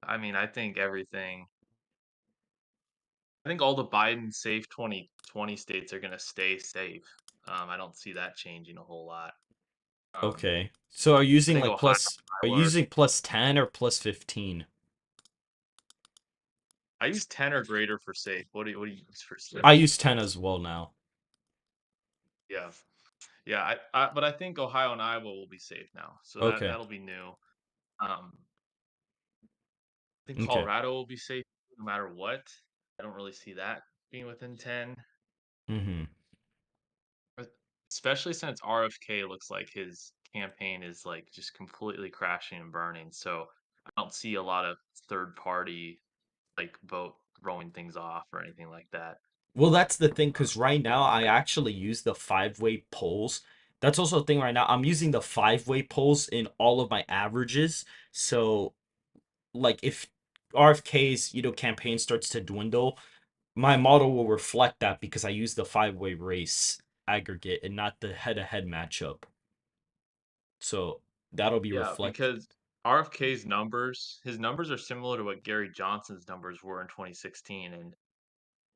I mean, I think all the Biden safe 2020 states are gonna stay safe. I don't see that changing a whole lot. Um, Okay. So I think Ohio, are you Iowa, using plus 10 or plus 15? I use 10 or greater for safe. What do you use for safe? I use 10 as well now. Yeah, yeah. But I think Ohio and Iowa will be safe now, so Okay. that'll be new. I think Okay. Colorado will be safe no matter what. I don't really see that being within 10. Mm-hmm. But especially since RFK looks like his campaign is like just completely crashing and burning. So I don't see a lot of third party like vote throwing things off or anything like that. Well, that's the thing, Uh, because right now I actually use the five-way polls. That's also a thing right now. I'm using the five-way polls in all of my averages. So, like, if RFK's, campaign starts to dwindle, my model will reflect that because I use the five-way race aggregate and not the head-to-head matchup. So that'll be yeah, reflect. because RFK's numbers, his numbers are similar to what Gary Johnson's numbers were in 2016, and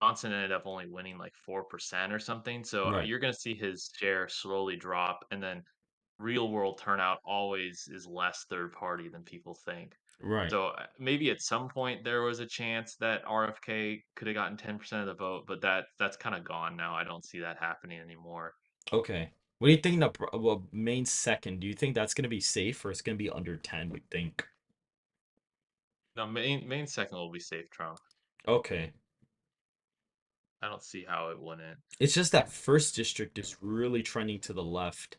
Johnson ended up only winning like 4% or something. So Right. you're going to see his share slowly drop, and then real world turnout always is less third party than people think. Right. So, maybe at some point there was a chance that RFK could have gotten 10% of the vote, but that's kinda gone now. I don't see that happening anymore. Okay. What do you think well, main second? Do you think that's gonna be safe or it's gonna be under 10, we think? No, main second will be safe Trump. Okay. I don't see how it wouldn't. It's just that first district is really trending to the left.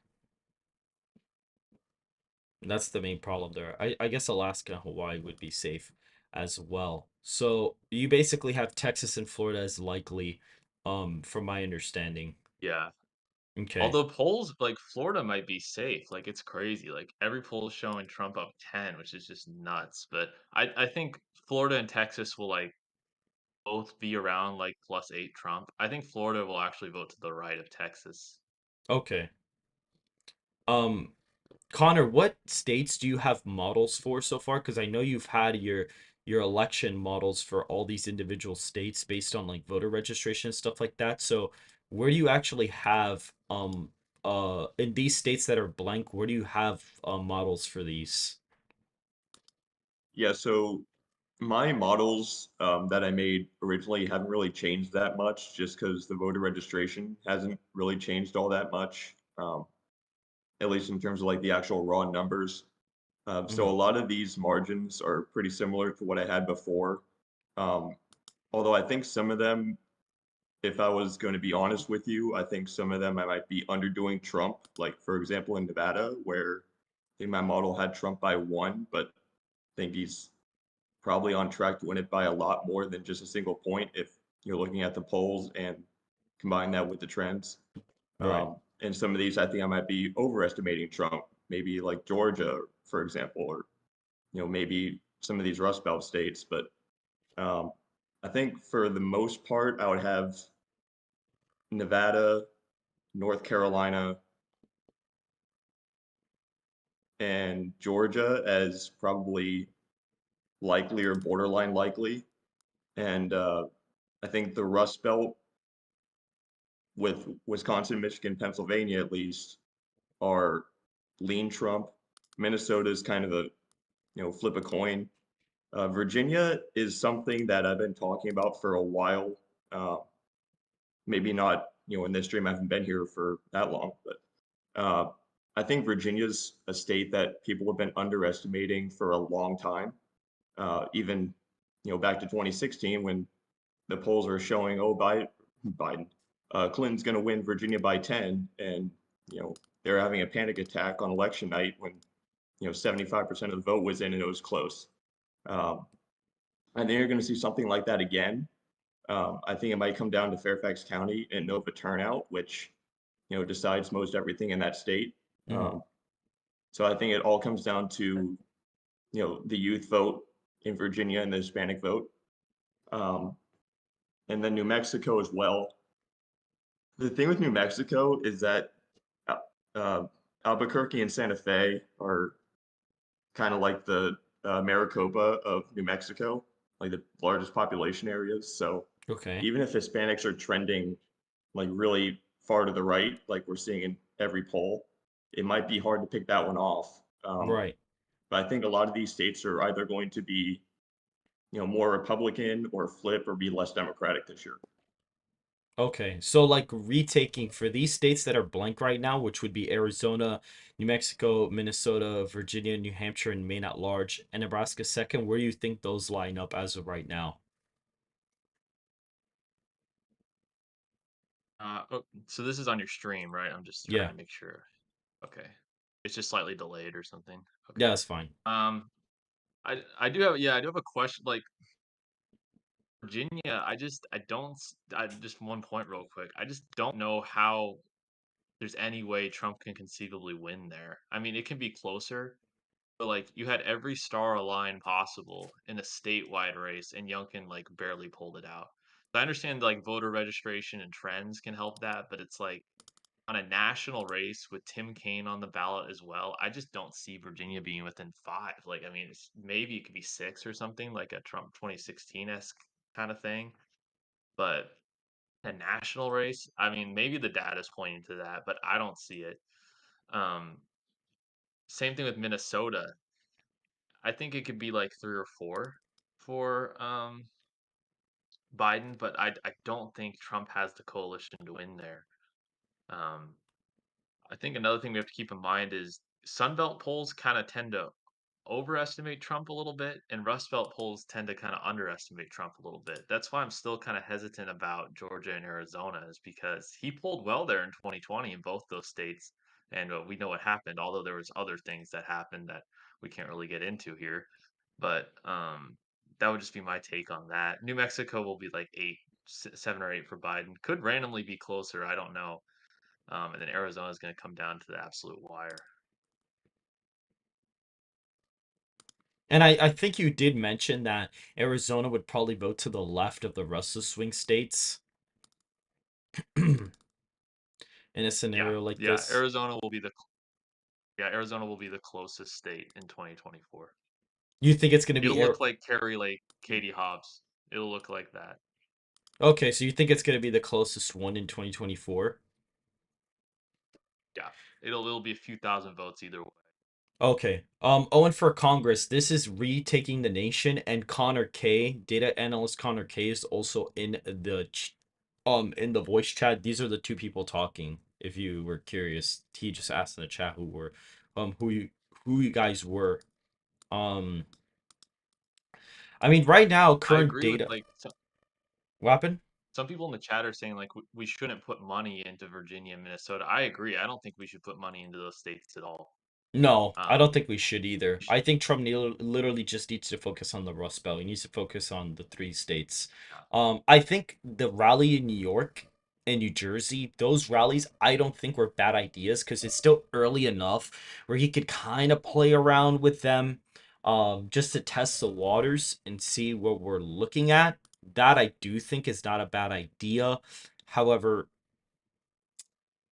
That's the main problem there. I guess Alaska and Hawaii would be safe as well. So you basically have Texas and Florida as likely, from my understanding. Yeah. Okay. Although polls like Florida might be safe, like, it's crazy, like, every poll is showing Trump up 10, which is just nuts, but I think Florida and Texas will, like, both be around, like, +8 Trump. I think Florida will actually vote to the right of Texas. Okay. Um, Connor, what states do you have models for so far? Because I know you've had your election models for all these individual states based on like voter registration and stuff like that. So where do you actually have in these states that are blank, where do you have models for these? Yeah, so my models that I made originally haven't really changed that much just because the voter registration hasn't really changed all that much, at least in terms of like the actual raw numbers. So a Hmm. lot of these margins are pretty similar to what I had before. Um, Although I think some of them, if I was going to be honest with you, I think some of them I might be underdoing Trump. Like for example, in Nevada, where I think my model had Trump by one, but I think he's probably on track to win it by a lot more than just a single point if you're looking at the polls and combine that with the trends. Right. And some of these, I think I might be overestimating Trump, maybe like Georgia, for example, or maybe some of these Rust Belt states. But um, I think for the most part, I would have Nevada, North Carolina, and Georgia as probably likely or borderline likely. And I think the Rust Belt with Wisconsin, Michigan, Pennsylvania at least are lean Trump. Minnesota is kind of a flip a coin. Virginia is something that I've been talking about for a while. Uh, Maybe not in this stream. I haven't been here for that long, but I think Virginia's a state that people have been underestimating for a long time. Even back to 2016 when the polls are showing, oh, Biden, Clinton's going to win Virginia by 10, and they're having a panic attack on election night when 75% of the vote was in and it was close. Um, I think you're going to see something like that again. I think it might come down to Fairfax County and Nova turnout, which decides most everything in that state. Hmm. Um, so I think it all comes down to the youth vote in Virginia and the Hispanic vote, um, and then New Mexico as well. The thing with New Mexico is that uh, uh, Albuquerque and Santa Fe are kind of like the Maricopa of New Mexico, like the largest population areas. So Okay. even if Hispanics are trending like really far to the right, like we're seeing in every poll, it might be hard to pick that one off. Right. But I think a lot of these states are either going to be, more Republican or flip or be less Democratic this year. Okay, so like retaking for these states that are blank right now, which would be Arizona, New Mexico, Minnesota, Virginia, New Hampshire, and Maine at large, and Nebraska second, where do you think those line up as of right now? So this is on your stream, right? I'm just trying Yeah, to make sure. Okay. It's just slightly delayed or something. yeah, Okay. that's fine. Um, I do have I do have a question. Like Virginia, I don't I just one point real quick. I just don't know how there's any way Trump can conceivably win there. I mean, it can be closer, but like you had every star align possible in a statewide race, and Youngkin like barely pulled it out. So I understand like voter registration and trends can help that, but it's like on a national race with Tim Kaine on the ballot as well, I just don't see Virginia being within 5. Like, I mean, maybe it could be 6 or something like a Trump 2016-esque kind of thing. But a national race, I mean, maybe the data's pointing to that, but I don't see it. Um, Same thing with Minnesota. I think it could be like 3 or 4 for Biden, but I don't think Trump has the coalition to win there. Um, I think another thing we have to keep in mind is Sunbelt polls kind of tend to overestimate Trump a little bit, and Rust Belt polls tend to kind of underestimate Trump a little bit. That's why I'm still kind of hesitant about Georgia and Arizona, is because he pulled well there in 2020 in both those states, and we know what happened. Although there was other things that happened that we can't really get into here, but that would just be my take on that. New Mexico will be like 7 or 8 for Biden. Could randomly be closer. I don't know. And then Arizona is going to come down to the absolute wire. And I think you did mention that Arizona would probably vote to the left of the rest of swing states in a Yeah, scenario like yeah. this. Arizona will be the closest state in 2024. You think it's going to It'll be look like Kerry Lake, Katie Hobbs. It'll look like that. Okay, so you think it's going to be the closest one in 2024? Yeah, it'll be a few thousand votes either way. Okay. Owen for Congress. This is Retaking the Nation, and Connor K, data analyst Connor K, is also in the voice chat. These are the two people talking. If you were curious, he just asked in the chat who you guys were. Um, I mean, right now, I current agree with data. like What happened? some people in the chat are saying like we shouldn't put money into Virginia and Minnesota. I agree. I don't think we should put money into those states at all. No, I don't Um, think we should either. I think Trump literally just needs to focus on the Rust Belt. He needs to focus on the three states. yeah, I think the rally in New York and New Jersey, those rallies, I don't think were bad ideas because it's still early enough where he could kind of play around with them, just to test the waters and see what we're looking at. That I do think is not a bad idea. However,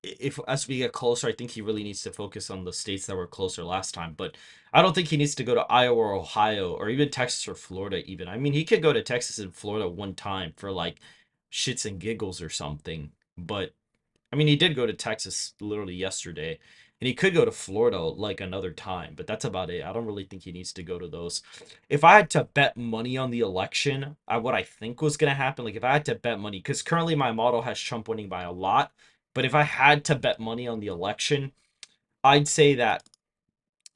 if as we get closer, I think he really needs to focus on the states that were closer last time. But I don't think he needs to go to Iowa or Ohio or even Texas or Florida, even. I mean, he could go to Texas and Florida one time for like shits and giggles or something. But I mean, he did go to Texas literally yesterday, and he could go to Florida like another time, but that's about it. I don't really think he needs to go to those. If I had to bet money on the election, what I think was going to happen, like if I had to bet money, because currently my model has Trump winning by a lot, but if I had to bet money on the election, I'd say that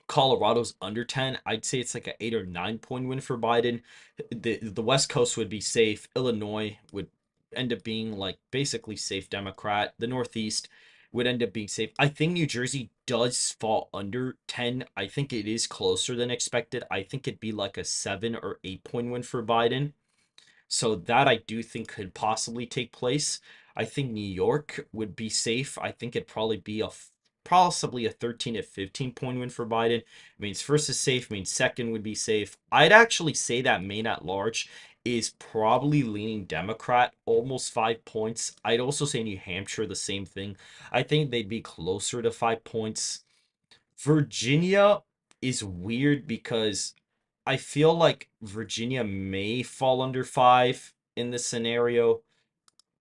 Colorado's under 10. I'd say it's like an 8 or 9 point win for Biden. The West Coast would be safe. Illinois would end up being like basically safe Democrat. The Northeast would end up being safe. I think New Jersey does fall under 10. I think it is closer than expected. I think it'd be like a 7 or 8 point win for Biden. So that I do think could possibly take place. I think New York would be safe. I think it'd probably be possibly a 13 to 15 point win for Biden. Means first is safe, means second would be safe. I'd actually say that Maine at large is probably leaning Democrat, almost 5 points. I'd also say New Hampshire the same thing. I think they'd be closer to 5 points. Virginia is weird because I feel like Virginia may fall under 5 in this scenario,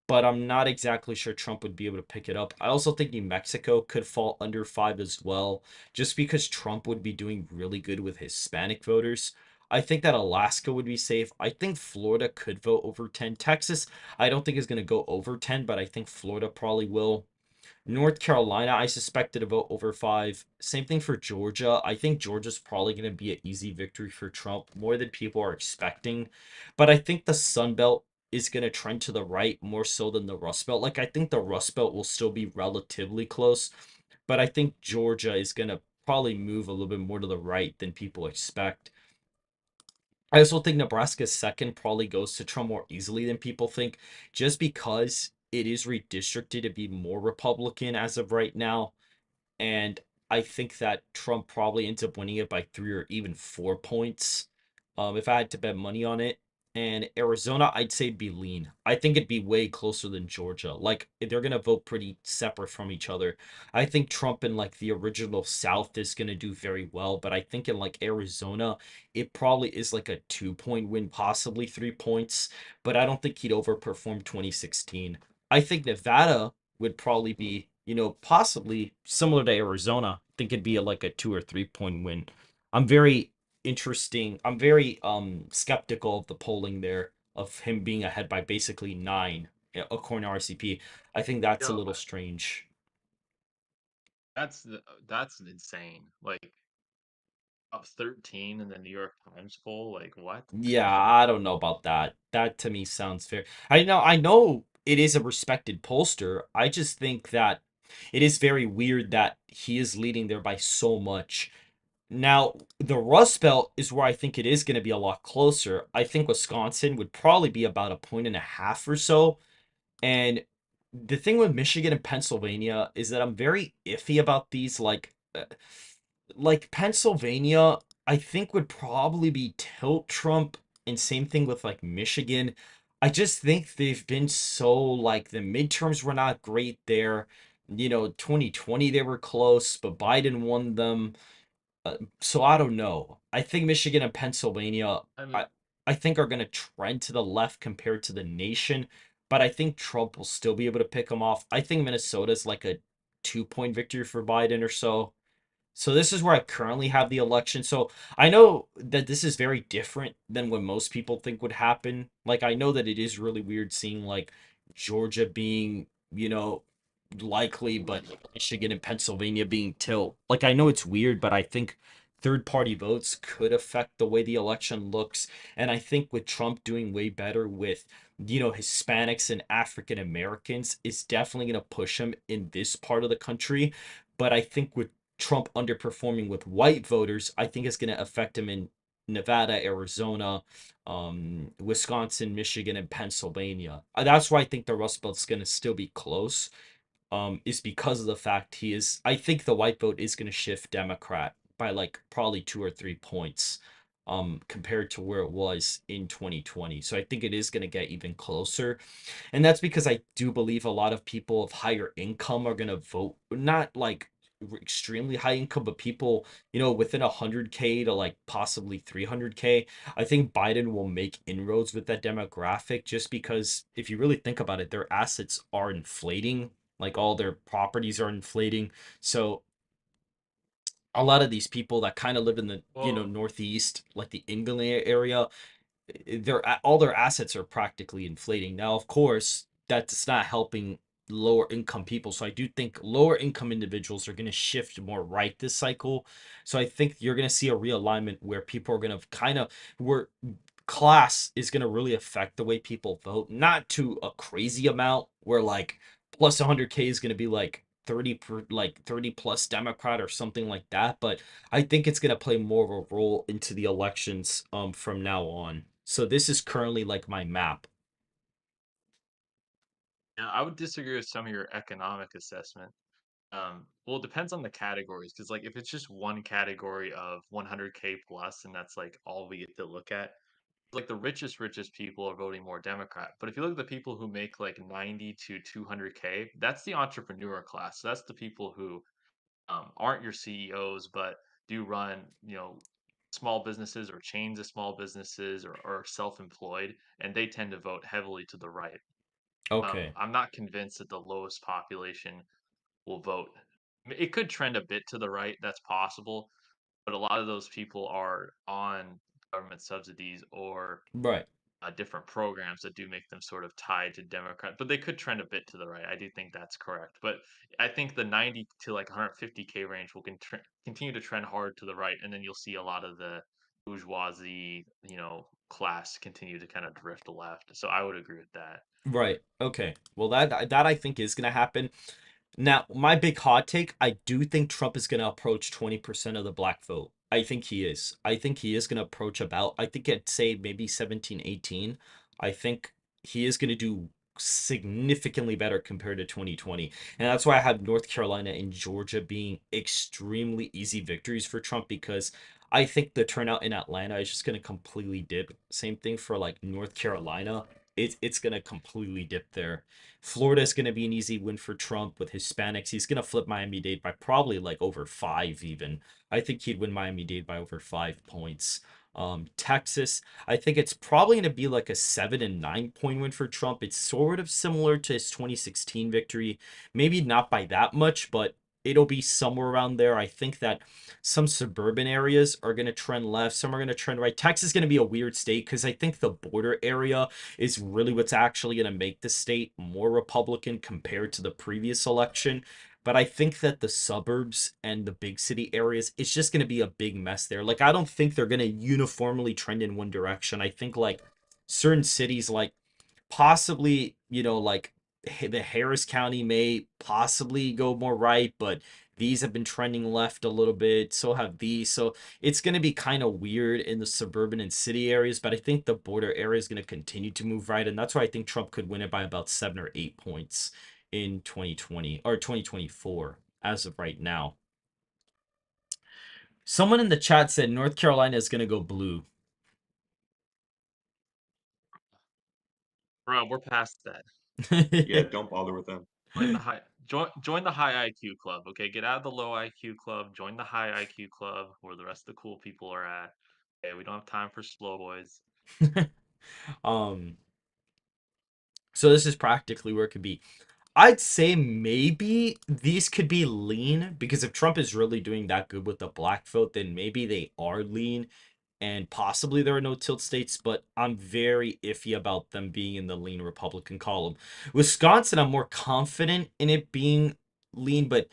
but I'm not exactly sure Trump would be able to pick it up. I also think New Mexico could fall under 5 as well, just because Trump would be doing really good with Hispanic voters. I think that Alaska would be safe. I think Florida could vote over 10. Texas, I don't think is going to go over 10, but I think Florida probably will. North Carolina, I suspected to vote over 5. Same thing for Georgia. I think Georgia's probably going to be an easy victory for Trump, more than people are expecting. But I think the Sun Belt is going to trend to the right more so than the Rust Belt. Like, I think the Rust Belt will still be relatively close, but I think Georgia is going to probably move a little bit more to the right than people expect. I also think Nebraska's second probably goes to Trump more easily than people think, just because it is redistricted to be more Republican as of right now. And I think that Trump probably ends up winning it by 3 or even 4 points. If I had to bet money on it. And Arizona, I'd say it'd be lean. I think it'd be way closer than Georgia. Like they're gonna vote pretty separate from each other. I think Trump in like the original South is gonna do very well, but I think in like Arizona, it probably is like a 2 point win, possibly 3 points. But I don't think he'd overperform 2016. I think Nevada would probably be, possibly similar to Arizona. I think it'd be like a 2 or 3 point win. I'm very interesting. I'm very skeptical of the polling there of him being ahead by basically 9 according to RCP. I think that's a Yo, little strange. that's insane. Like up 13 in the New York Times poll. Like what? Yeah, I don't know about that. That to me sounds fair. I know it is a respected pollster. I just think that it is very weird that he is leading there by so much. Now, the Rust Belt is where I think it is going to be a lot closer. I think Wisconsin would probably be about a point and a half or so. And the thing with Michigan and Pennsylvania is that I'm very iffy about these. Like Pennsylvania, I think would probably be tilt Trump, and same thing with like Michigan. I just think they've been so like the midterms were not great there. 2020 they were close, but Biden won them. So I don't know. I think Michigan and Pennsylvania, I I mean, I think are going to trend to the left compared to the nation, but I think Trump will still be able to pick them off. I think Minnesota's like a 2-point victory for Biden or so. So this is where I currently have the election. So I know that this is very different than what most people think would happen. Like I know that it is really weird seeing like Georgia being, likely, but Michigan and Pennsylvania being tilt. Like I know it's weird, but I think third party votes could affect the way the election looks. And I think with Trump doing way better with, Hispanics and African Americans, it's definitely going to push him in this part of the country. But I think with Trump underperforming with white voters, I think it's going to affect him in Nevada, Arizona, Wisconsin, Michigan, and Pennsylvania. That's why I think the Rust Belt's going to still be close. Is because of the fact he is. I think the white vote is going to shift Democrat by like probably 2 or 3 points, compared to where it was in 2020. So I think it is going to get even closer. And that's because I do believe a lot of people of higher income are going to vote, not like extremely high income, but people, within 100K to like possibly 300K. I think Biden will make inroads with that demographic just because if you really think about it, their assets are inflating, like all their properties are inflating. So a lot of these people that kind of live in the, well, Northeast, like the England area, all their assets are practically inflating. Now, of course, that's not helping lower income people. So I do think lower income individuals are going to shift more right this cycle. So I think you're going to see a realignment where people are going to kind of where class is going to really affect the way people vote, not to a crazy amount where like plus 100K is going to be like 30 plus Democrat or something like that, but I think it's going to play more of a role into the elections from now on. So this is currently like my map. yeah, I would disagree with some of your economic assessment. Well, it depends on the categories, because like if it's just one category of 100K plus, and that's like all we get to look at, like the richest people are voting more Democrat. But if you look at the people who make like 90 to 200K, that's the entrepreneur class. So that's the people who aren't your CEOs, but do run, small businesses or chains of small businesses or self-employed, and they tend to vote heavily to the right. Okay. I'm not convinced that the lowest population will vote. It could trend a bit to the right, that's possible, but a lot of those people are on government subsidies or Right. different programs that do make them sort of tied to Democrat, but they could trend a bit to the right. I do think that's correct, but I think the 90 to like 150K range will continue to trend hard to the right, and then you'll see a lot of the bourgeoisie, class continue to kind of drift left. So I would agree with that. Right. Okay. Well, that I think is going to happen. Now, my big hot take, I do think Trump is going to approach 20% of the black vote. I think he is. I think he is going to approach about, I think I'd say maybe 17, 18. I think he is going to do significantly better compared to 2020. And that's why I have North Carolina and Georgia being extremely easy victories for Trump because I think the turnout in Atlanta is just going to completely dip. Same thing for like North Carolina. It's going to completely dip there. Florida is going to be an easy win for Trump with Hispanics. He's going to flip Miami-Dade by probably like over 5 even. I think he'd win Miami-Dade by over 5 points. Texas, I think it's probably going to be like a 7 and 9 point win for Trump. It's sort of similar to his 2016 victory. Maybe not by that much, but it'll be somewhere around there. I think that some suburban areas are going to trend left, some are going to trend right. Texas is going to be a weird state because I think the border area is really what's actually going to make the state more Republican compared to the previous election. But I think that the suburbs and the big city areas, it's just going to be a big mess there. Like, I don't think they're going to uniformly trend in one direction. I think, like, certain cities, like, possibly, like the Harris County may possibly go more right, but these have been trending left a little bit. So have these. So it's going to be kind of weird in the suburban and city areas, but I think the border area is going to continue to move right. And that's why I think Trump could win it by about 7 or 8 points in 2020 or 2024 as of right now. Someone in the chat said North Carolina is going to go blue. Bro, we're past that. Yeah, don't bother with them. Join the high IQ club, okay? Get out of the low IQ club, join the high IQ club where the rest of the cool people are at. Okay, we don't have time for slow boys. um so this is practically where it could be. I'd say maybe these could be lean because if Trump is really doing that good with the black vote, then maybe they are lean and possibly there are no tilt states, but I'm very iffy about them being in the lean Republican column. Wisconsin, I'm more confident in it being lean, but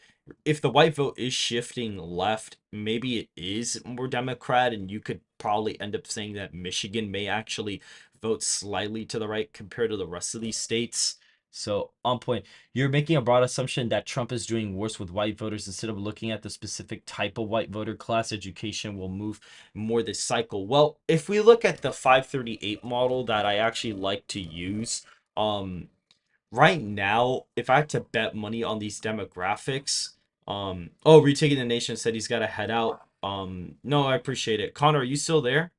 if the white vote is shifting left, maybe it is more Democrat, and you could probably end up saying that Michigan may actually vote slightly to the right compared to the rest of these states. So, on point, you're making a broad assumption that Trump is doing worse with white voters instead of looking at the specific type of white voter class. Education will move more this cycle. Well, if we look at the 538 model that I actually like to use, right now, if I had to bet money on these demographics, Retaking the Nation said he's got to head out. No, I appreciate it. Connor, are you still there?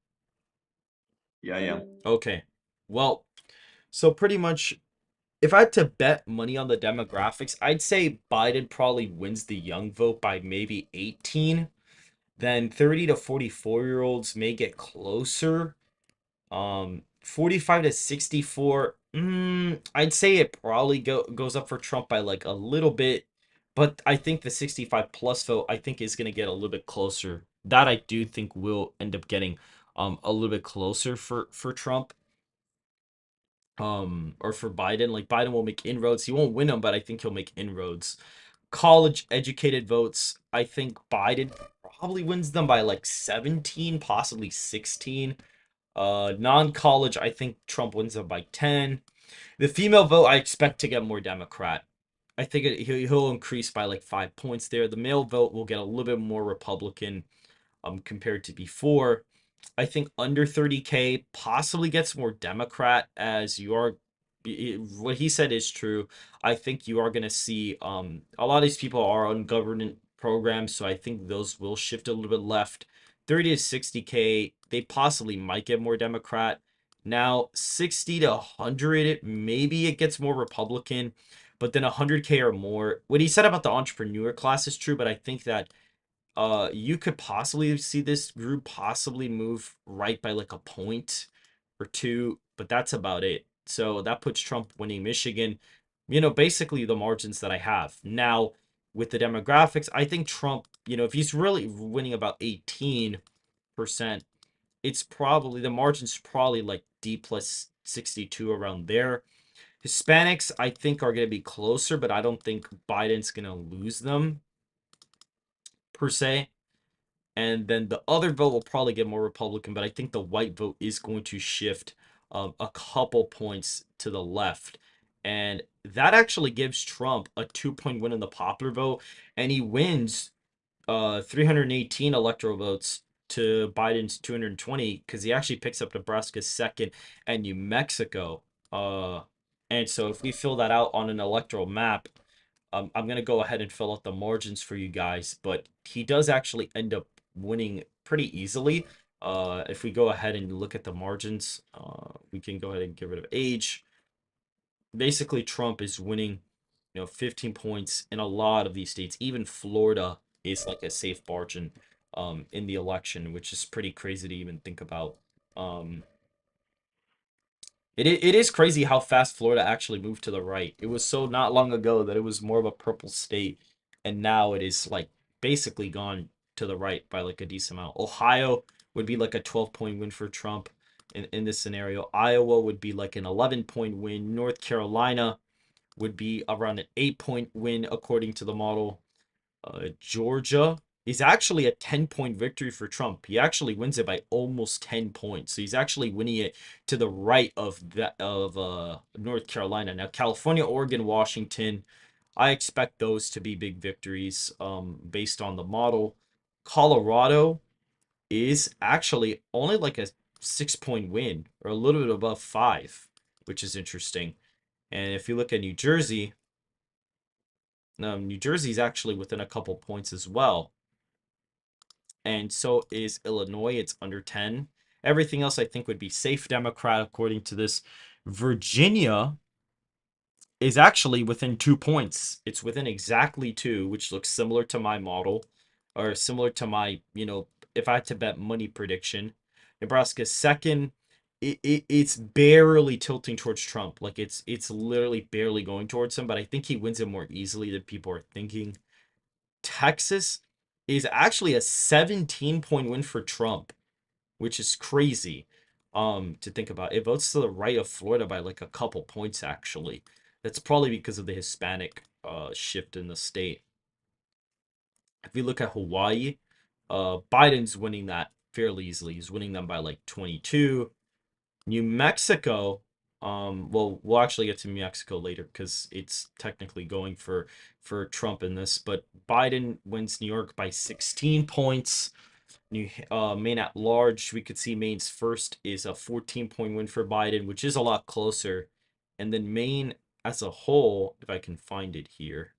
Yeah, I am. Okay. Well, so pretty much if I had to bet money on the demographics, I'd say Biden probably wins the young vote by maybe 18. Then 30 to 44-year-olds may get closer. 45 to 64. I'd say it probably goes up for Trump by like a little bit, but I think the 65 plus vote I think is going to get a little bit closer. That I do think will end up getting a little bit closer for Trump. Or for Biden. Like Biden will make inroads. He won't win them, but I think he'll make inroads. College educated votes, I think Biden probably wins them by like 17, possibly 16. Non-college, I think Trump wins them by 10. The female vote, I expect to get more Democrat. I think he'll increase by like 5 points there. The male vote will get a little bit more Republican compared to before. I think under 30K possibly gets more Democrat as you are. What he said is true. I think you are going to see a lot of these people are on government programs, so I think those will shift a little bit left. 30 to 60K, they possibly might get more Democrat. Now 60 to 100, maybe it gets more Republican, but then 100K or more. What he said about the entrepreneur class is true, but I think that you could possibly see this group possibly move right by like a point or two, but that's about it. So that puts Trump winning Michigan, basically the margins that I have. Now, with the demographics, I think Trump, if he's really winning about 18%, it's probably the margin's probably like D plus 62 around there. Hispanics, I think, are going to be closer, but I don't think Biden's going to lose them per se. And then the other vote will probably get more Republican, but I think the white vote is going to shift a couple points to the left. And that actually gives Trump a 2-point win in the popular vote, and he wins 318 electoral votes to Biden's 220 because he actually picks up Nebraska's second and New Mexico. And so if we fill that out on an electoral map, I'm gonna go ahead and fill out the margins for you guys, but he does actually end up winning pretty easily. If we go ahead and look at the margins, we can go ahead and get rid of age. Basically, Trump is winning, 15 points in a lot of these states. Even Florida is like a safe margin, in the election, which is pretty crazy to even think about. Um, it is crazy how fast Florida actually moved to the right. It was so not long ago that it was more of a purple state. and now it is like basically gone to the right by like a decent amount. Ohio would be like a 12-point win for Trump in this scenario. Iowa would be like an 11-point win. North Carolina would be around an 8-point win according to the model. Georgia is actually a 10-point victory for Trump. He actually wins it by almost 10 points. So he's actually winning it to the right of North Carolina. Now California, Oregon, Washington, I expect those to be big victories based on the model. Colorado is actually only like a 6-point win or a little bit above 5, which is interesting. And if you look at New Jersey, New Jersey's actually within a couple points as well. And so is Illinois. It's under 10. Everything else I think would be safe Democrat according to this. Virginia is actually within 2 points. It's within exactly 2, which looks similar to my model or similar to my, if I had to bet money prediction. Nebraska's second. It's barely tilting towards Trump. Like it's literally barely going towards him, but I think he wins it more easily than people are thinking. Texas is actually a 17-point win for Trump, which is crazy to think about. It votes to the right of Florida by like a couple points actually. That's probably because of the Hispanic shift in the state. If we look at Hawaii, Biden's winning that fairly easily. He's winning them by like 22. New Mexico, well, we'll actually get to New Mexico later because it's technically going for Trump in this, but Biden wins New York by 16 points. Maine at large, we could see Maine's first is a 14-point win for Biden, which is a lot closer. And then Maine as a whole, if I can find it here,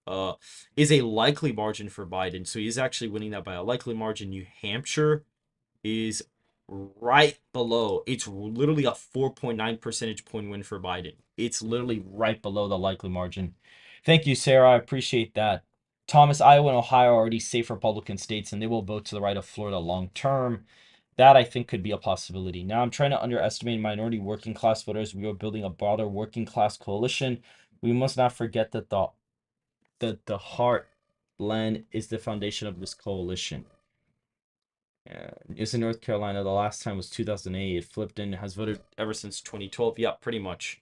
uh, is a likely margin for Biden. So he's actually winning that by a likely margin. New Hampshire is right below. It's literally a 4.9 percentage point win for Biden. It's literally right below the likely margin. Thank you, Sarah. I appreciate that. Thomas, Iowa and Ohio are already safe Republican states, and they will vote to the right of Florida long term. That I think could be a possibility. Now I'm trying to underestimate minority working class voters. We are building a broader working class coalition. We must not forget that the heartland is the foundation of this coalition. Is in North Carolina. The last time was 2008. It flipped and has voted ever since 2012. Yeah, pretty much.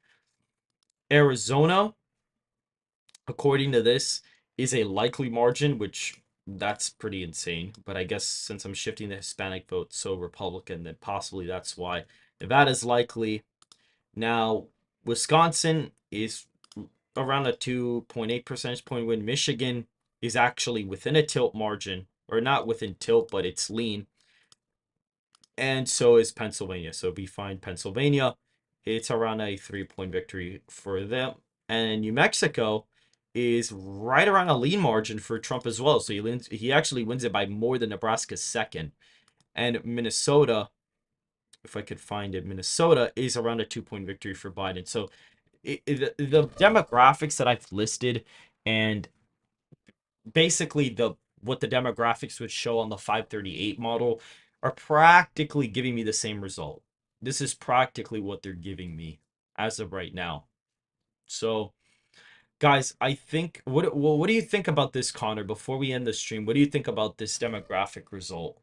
Arizona, according to this, is a likely margin, which that's pretty insane. But I guess since I'm shifting the Hispanic vote so Republican, then possibly that's why. Nevada's likely. Now, Wisconsin is around a 2.8 percentage point win. Michigan is actually within a tilt margin, or not within tilt, but it's lean. And so is Pennsylvania. So be fine. Pennsylvania, it's around a 3-point victory for them. And New Mexico is right around a lean margin for Trump as well. So he actually wins it by more than Nebraska's second. And Minnesota, if I could find it, Minnesota is around a 2-point victory for Biden. So the demographics that I've listed and basically what the demographics would show on the 538 model are practically giving me the same result. This is practically what they're giving me as of right now. So, guys, I think what do you think about this, Connor? Before we end the stream, what do you think about this demographic result?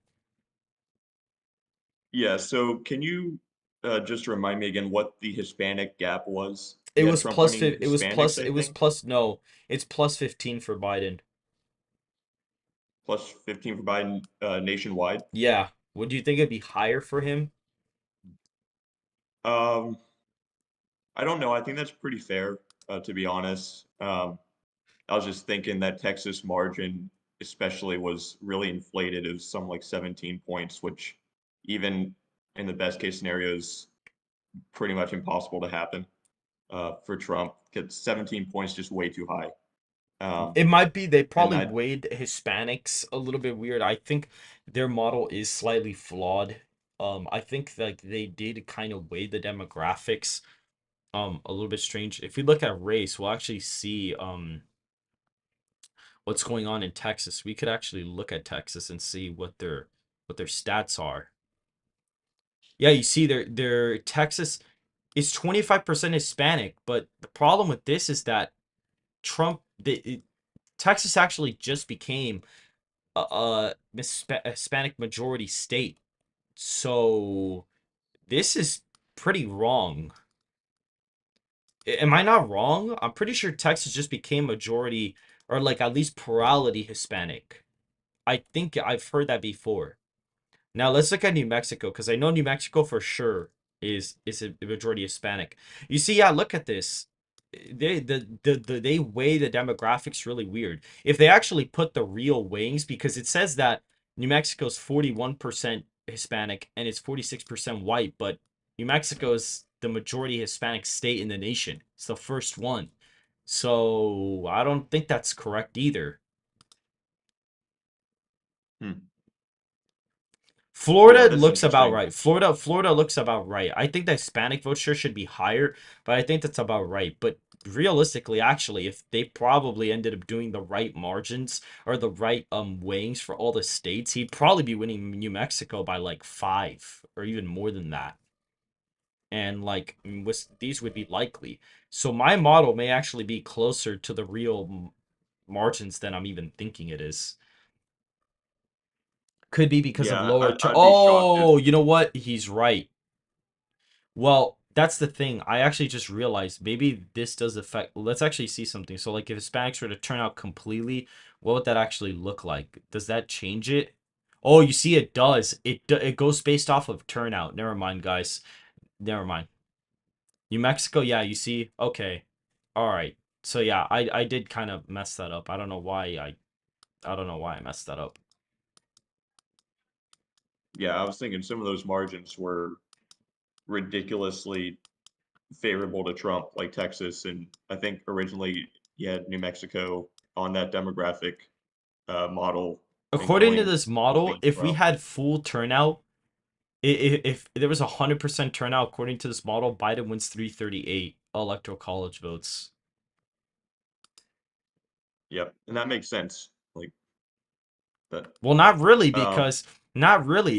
Yeah, so can you just remind me again what the Hispanic gap was? It You had was Trump plus winning it was Hispanics, plus I it was think, plus no, it's plus 15 for Biden. plus 15 for Biden nationwide. Yeah. Would you think it'd be higher for him? Um, I don't know. I think that's pretty fair, to be honest. I was just thinking that Texas margin, especially, was really inflated. It was some like 17 points, which even in the best case scenario is pretty much impossible to happen for Trump. Because 17 points just way too high. Um, It might be they and probably I weighed Hispanics a little bit weird. I think their model is slightly flawed. I think that they did kind of weigh the demographics a little bit strange. If we look at race, we'll actually see what's going on in Texas. We could actually look at Texas and see what their stats are. Yeah, you see their Texas is 25% Hispanic, but the problem with this is that Trump Texas actually just became a Hispanic majority state. So this is pretty wrong. Am I not wrong? I'm pretty sure Texas just became majority or like at least plurality Hispanic. I think I've heard that before. Now let's look at New Mexico because I know New Mexico for sure is a majority Hispanic. You see, yeah, look at this. They weigh the demographics really weird. If they actually put the real weighings, because it says that New Mexico's 41% Hispanic and it's 46% white, but New Mexico is the majority Hispanic state in the nation. It's the first one. So I don't think that's correct either. Hmm. Yeah, Florida that's looks about interesting. right. Florida looks about right. I think the Hispanic vote share should be higher, but I think that's about right. But realistically, actually, if they probably ended up doing the right margins or the right weighings for all the states, he'd probably be winning New Mexico by like 5 or even more than that. And like these would be likely. So my model may actually be closer to the real margins than I'm even thinking it is. Could be because of Yeah, lower. I'd be shocked if Oh, you know what? He's right. Well, that's the thing. I actually just realized maybe this does affect. Let's actually see something. So, like, if Hispanics were to turn out completely, what would that actually look like? Does that change it? Oh, you see, it does. It goes based off of turnout. Never mind, guys. Never mind. New Mexico, yeah, you see. Okay, all right. So yeah, I did kind of mess that up. I don't know why I messed that up. yeah, I was thinking some of those margins were ridiculously favorable to Trump, like Texas, and I think originally you had New Mexico on that demographic model. I think According to going this was model, being if we Trump. had full turnout, if there was 100% turnout according to this model, Biden wins 338 electoral college votes. Yep, and that makes sense. Like that. Well, not really,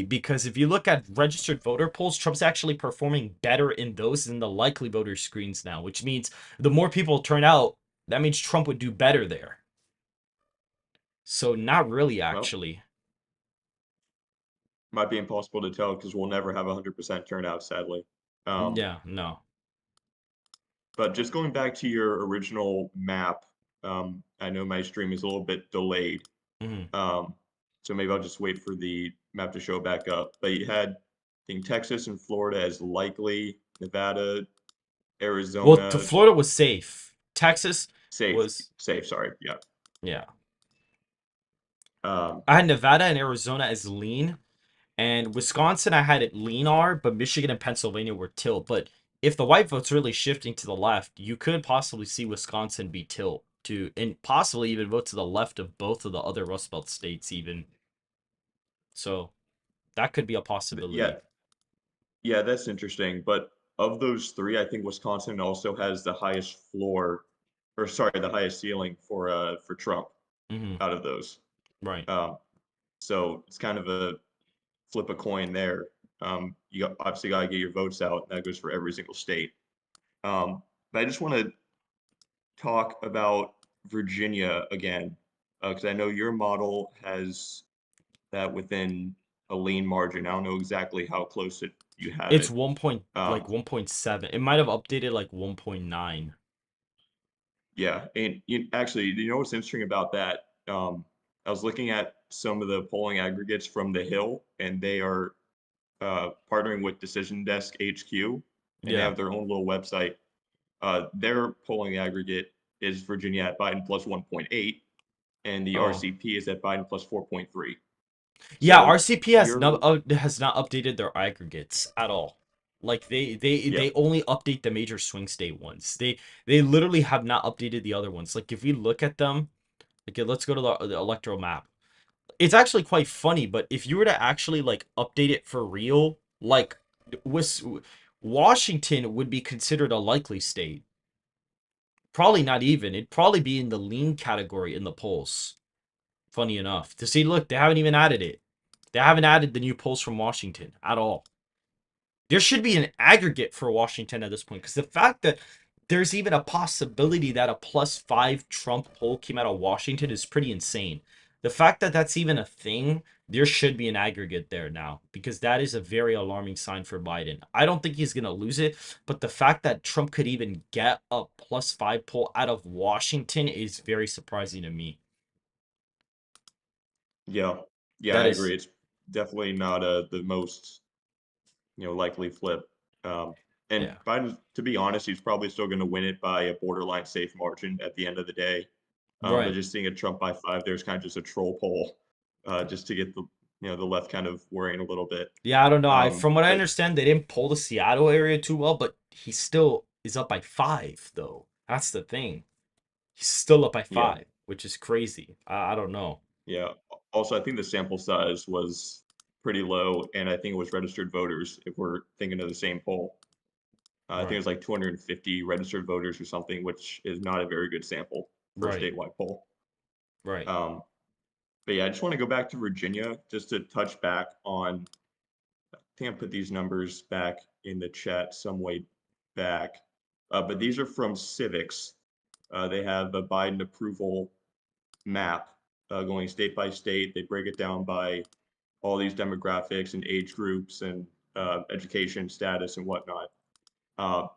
because if you look at registered voter polls, Trump's actually performing better in those than the likely voter screens now, which means the more people turn out, that means Trump would do better there. So not really, Well, actually. might be impossible to tell because we'll never have 100% turnout, sadly. Um, Yeah, no. but just going back to your original map, I know my stream is a little bit delayed. Mhm. Um, so maybe I'll just wait for the map to show back up. But you had, I think, Texas and Florida as likely, Nevada, Well, Arizona, Florida was safe. Texas safe, was, safe, sorry, yeah. yeah. Um, I had Nevada and Arizona as lean. And Wisconsin, I had it lean R, but Michigan and Pennsylvania were tilt. But if the white vote's really shifting to the left, you could possibly see Wisconsin be tilt to, and possibly even vote to the left of both of the other Rust Belt states, even. So that could be a yeah, possibility. yeah, that's interesting. But of those three, I think Wisconsin also has the highest floor, or sorry, the highest ceiling for Trump Hmm. out of those. Right. Um, so it's kind of a flip a coin there. Obviously got to get your votes out. That goes for every single state. But I just want to talk about Virginia again, because I know your model has that within a lean margin. I don't know exactly how close you have It's it. 1 point, Um, like 1.7. It might have updated like 1.9. yeah, and actually, you know what's interesting about that? I was looking at some of the polling aggregates from the Hill, and they are partnering with Decision Desk HQ, and they Yeah. have their own little website. Their polling aggregate is Virginia at Biden plus 1.8, and the Oh. RCP is at Biden plus 4.3. Yeah, So RCP you're, has not updated their aggregates at all. Like yeah, they only update the major swing state ones. They literally have not updated the other ones. Like if we look at them, okay, let's go to the electoral map. It's actually quite funny, but if you were to actually like update it for real, like was Washington would be considered a likely state. Probably not even. It'd probably be in the lean category in the polls. Funny enough. To see, look, they haven't even added it. They haven't added the new polls from Washington at all. There should be an aggregate for Washington at this point because the fact that there's even a possibility that a +5 Trump poll came out of Washington is pretty insane. The fact that that's even a thing, there should be an aggregate there now because that is a very alarming sign for Biden. I don't think he's going to lose it, but the fact that Trump could even get a +5 poll out of Washington is very surprising to me. Yeah, yeah, That I is, agree. It's definitely not the most likely flip. Um, and yeah, Biden, to be honest, he's probably still going to win it by a borderline safe margin at the end of the day. But right. just seeing a Trump by 5, there's kind of just a troll poll, just to get the left kind of worrying a little bit. Yeah, I don't know. From what I But understand, they didn't pull the Seattle area too well, but he still is up by 5 though. That's the thing. He's still up by yeah, 5, which is crazy. I don't know. yeah. Also, I think the sample size was pretty low, and I think it was registered voters. If we're thinking of the same poll, I think it Right. was like 250 registered voters or something, which is not a very good sample for a Right. statewide poll. Right. Um, But yeah, I just want to go back to Virginia just to touch back on. I think I put these numbers back in the chat some way back, but these are from Civics. They have a Biden approval map going state by state. They break it down by all these demographics and age groups and education status and whatnot. Uh,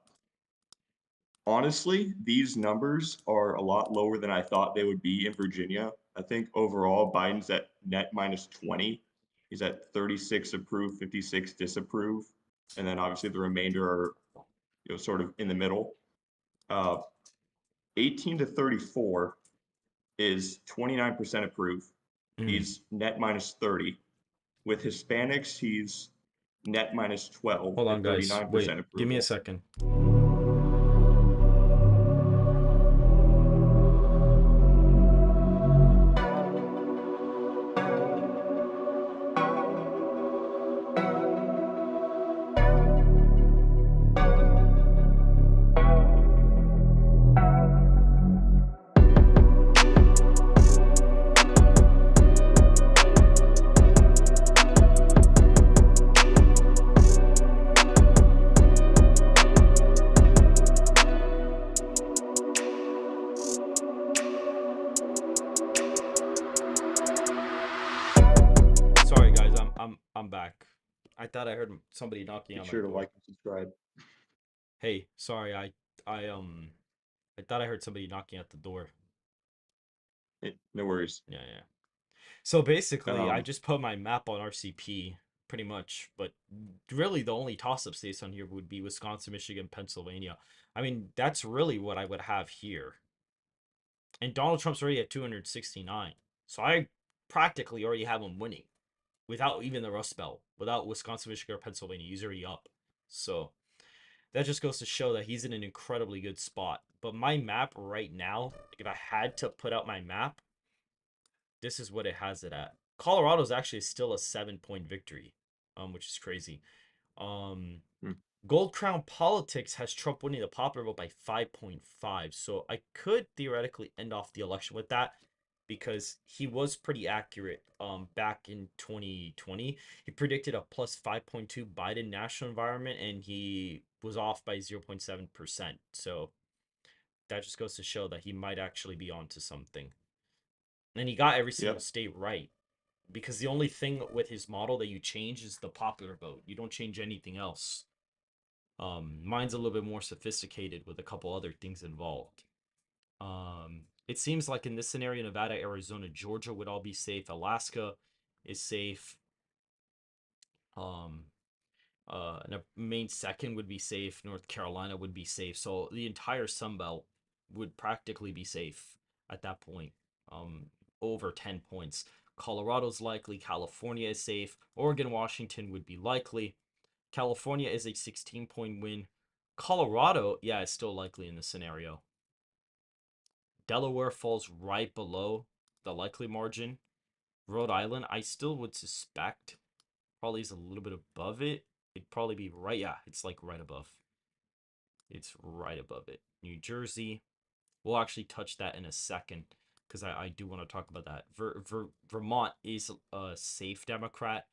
Honestly, these numbers are a lot lower than I thought they would be in Virginia. I think overall Biden's at net minus 20. He's at 36 approve, 56 disapprove, and then obviously the remainder are sort of in the middle. Uh, 18 to 34 is 29% approve. Mm. He's net minus 30. With Hispanics, he's net minus 12 Hold on, at guys. Wait, 39% give me a approval. second. Sorry, guys. I'm back. I thought I heard somebody knocking Be on my sure to door. like and subscribe. Hey, sorry. I I thought I heard somebody knocking at the door. No worries. Yeah, yeah. So basically, I Um, just put my map on RCP pretty much, but really the only toss-up states on here would be Wisconsin, Michigan, Pennsylvania. I mean, that's really what I would have here. And Donald Trump's already at 269. So I practically already have him winning without even the Rust Belt, without Wisconsin, Michigan, or Pennsylvania. He's already up. So that just goes to show that he's in an incredibly good spot. But my map right now, if I had to put out my map, this is what it has it at. Colorado's actually still a 7-point victory, which is crazy. Um, hmm, Gold Crown Politics has Trump winning the popular vote by 5.5. So I could theoretically end off the election with that because he was pretty accurate back in 2020. He predicted a plus 5.2 Biden national environment and he was off by 0.7%. So that just goes to show that he might actually be onto something. And he got every single yep. state right because the only thing with his model that you change is the popular vote. You don't change anything else. Mine's a little bit more sophisticated with a couple other things involved. It seems like in this scenario, Nevada, Arizona, Georgia would all be safe. Alaska is safe. Um, and a main second would be safe. North Carolina would be safe. So the entire Sun Belt would practically be safe at that point. Over 10 points. Colorado's likely. California is safe. Oregon, Washington would be likely. California is a 16-point win. Colorado, yeah, is still likely in this scenario. Delaware falls right below the likely margin. Rhode Island, I still would suspect, probably is a little bit above it. It'd probably be right, yeah, it's like right above. It's right above it. New Jersey, we'll actually touch that in a second because I do want to talk about that. Vermont is a safe Democrat.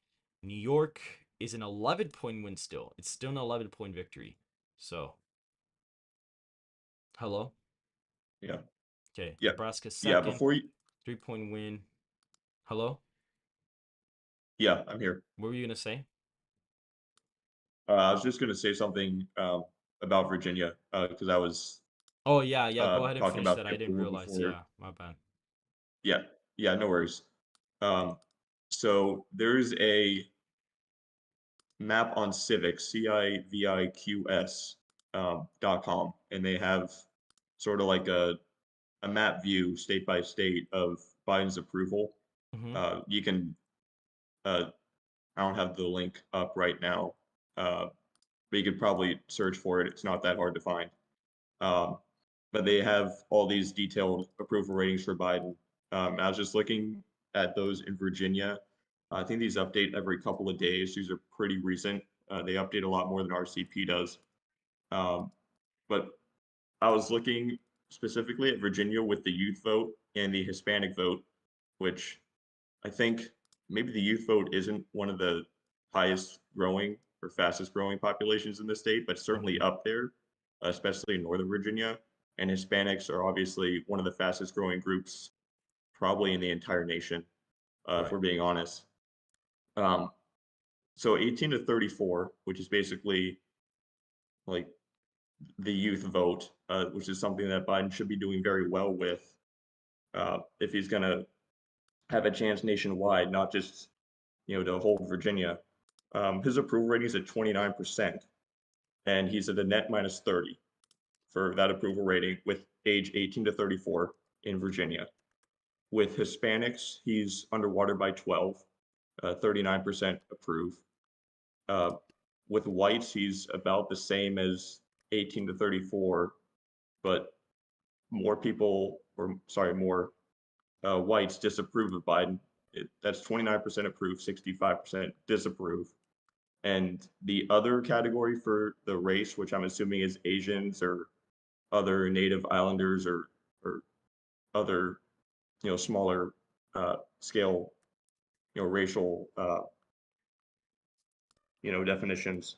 New York is an 11-point win still. It's still an 11-point victory. So Hello? Yeah. Okay. Yeah. Nebraska Yeah. second. Before you, 3-point win. Hello? yeah, I'm here. What were you gonna say? I was just going to say something about Virginia because I was Oh yeah, yeah. Go ahead and talking finish about that. the I didn't approval realize. before. Yeah, my bad. Yeah. Yeah. No worries. Um, so there's a map on Civics, CIVIQS .com, and they have sort of like a map view state by state of Biden's approval. Mm-hmm. You can uh, I don't have the link up right now, but you could probably search for it. It's not that hard to find. Um, but they have all these detailed approval ratings for Biden. I was just looking at those in Virginia. I think these update every couple of days. These are pretty recent. They update a lot more than RCP does. Um, but I was looking specifically at Virginia with the youth vote and the Hispanic vote, which I think maybe the youth vote isn't one of the highest growing or fastest growing populations in the state, but certainly Mm-hmm. up there, especially in Northern Virginia. And Hispanics are obviously one of the fastest growing groups, probably in the entire nation, if Right. we're being honest. Um, so 18 to 34, which is basically like the youth vote, which is something that Biden should be doing very well with if he's going to have a chance nationwide, not just to hold Virginia. His approval rating is at 29%, and he's at a net minus 30 for that approval rating with age 18 to 34 in Virginia. With Hispanics, he's underwater by 12, 39% approve. Uh, with whites, he's about the same as 18 to 34, but more people, or sorry, more whites disapprove of Biden. That's 29% approve, 65% disapprove. And the other category for the race, which I'm assuming is Asians or other Native Islanders or other smaller scale racial definitions.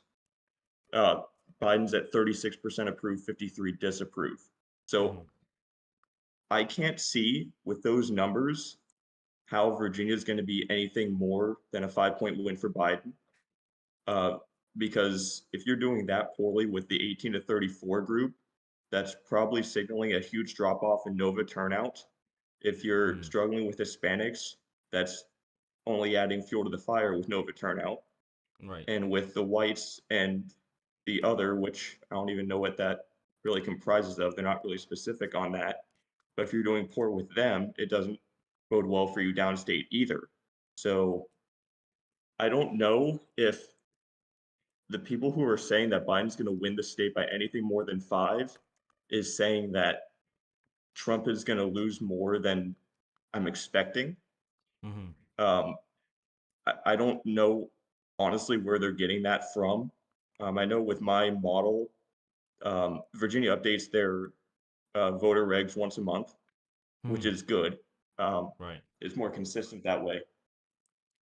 Uh, Biden's at 36% approve, 53 disapprove. So Mm-hmm. I can't see with those numbers how Virginia is going to be anything more than a 5-point win for Biden. Uh, because if you're doing that poorly with the 18 to 34 group, that's probably signaling a huge drop off in Nova turnout. If you're Mm-hmm. struggling with Hispanics, that's only adding fuel to the fire with Nova turnout. Right. And with the whites and the other, which I don't even know what that really comprises of, they're not really specific on that. But if you're doing poor with them, it doesn't bode well for you downstate either. So I don't know if the people who are saying that Biden's going to win the state by anything more than 5 is saying that Trump is going to lose more than I'm expecting. Mm-hmm. Um, I don't know honestly where they're getting that from. I know with my model, Virginia updates their voter regs once a month, which Mm-hmm. is good. Right. It's more consistent that way.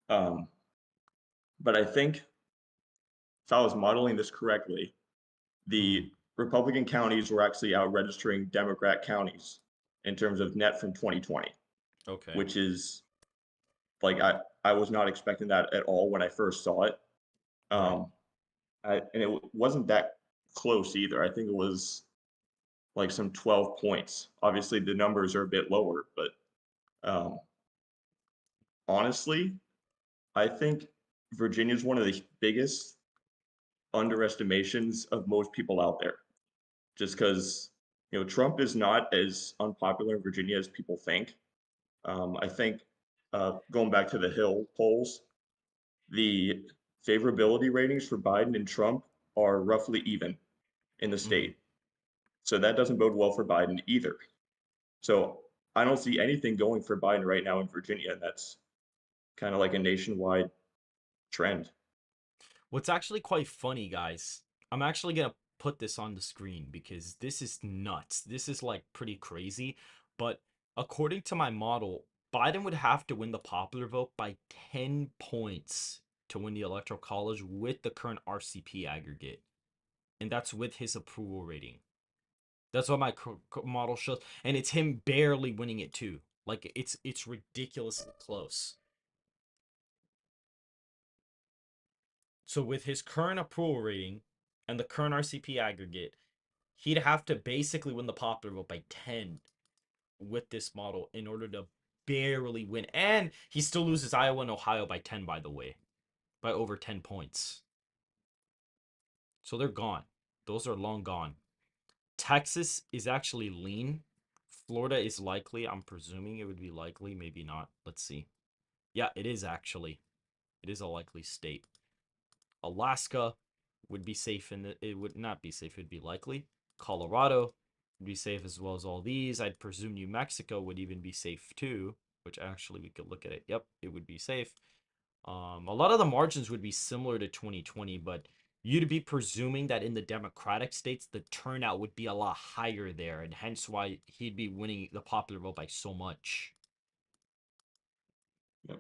Um, but I think if I was modeling this correctly, Mm-hmm. the Republican counties were actually out registering Democrat counties in terms of net from 2020, Okay. which is like I was not expecting that at all when I first saw it. Right. Um, and it wasn't that close either. I think it was like some 12 points. Obviously, the numbers are a bit lower, but um, honestly, I think Virginia is one of the biggest underestimations of most people out there. Just because Trump is not as unpopular in Virginia as people think. I think going back to the Hill polls, the favorability ratings for Biden and Trump are roughly even in the Mm-hmm. state. So that doesn't bode well for Biden either. So I don't see anything going for Biden right now in Virginia. And that's kind of like a nationwide trend. What's actually quite funny, guys, I'm actually gonna put this on the screen because this is nuts. This is like pretty crazy. But according to my model, Biden would have to win the popular vote by 10 points to win the Electoral College with the current RCP aggregate. And that's with his approval rating. That's what my model shows, and it's him barely winning it too. Like it's ridiculously close. So with his current approval rating and the current RCP aggregate, he'd have to basically win the popular vote by 10 with this model in order to barely win. And he still loses Iowa and Ohio by 10, by the way, by over 10 points. So they're gone. Those are long gone. Texas is actually lean. Florida is likely. I'm presuming it would be likely. Maybe not. Let's see. Yeah, it is actually. It is a likely state. Alaska would be safe, and it would not be safe. It would be likely. Colorado would be safe as well as all these. I'd presume New Mexico would even be safe too, which actually we could look at it. Yep, it would be safe. A lot of the margins would be similar to 2020, but you'd be presuming that in the Democratic states, the turnout would be a lot higher there, and hence why he'd be winning the popular vote by so much. Yep.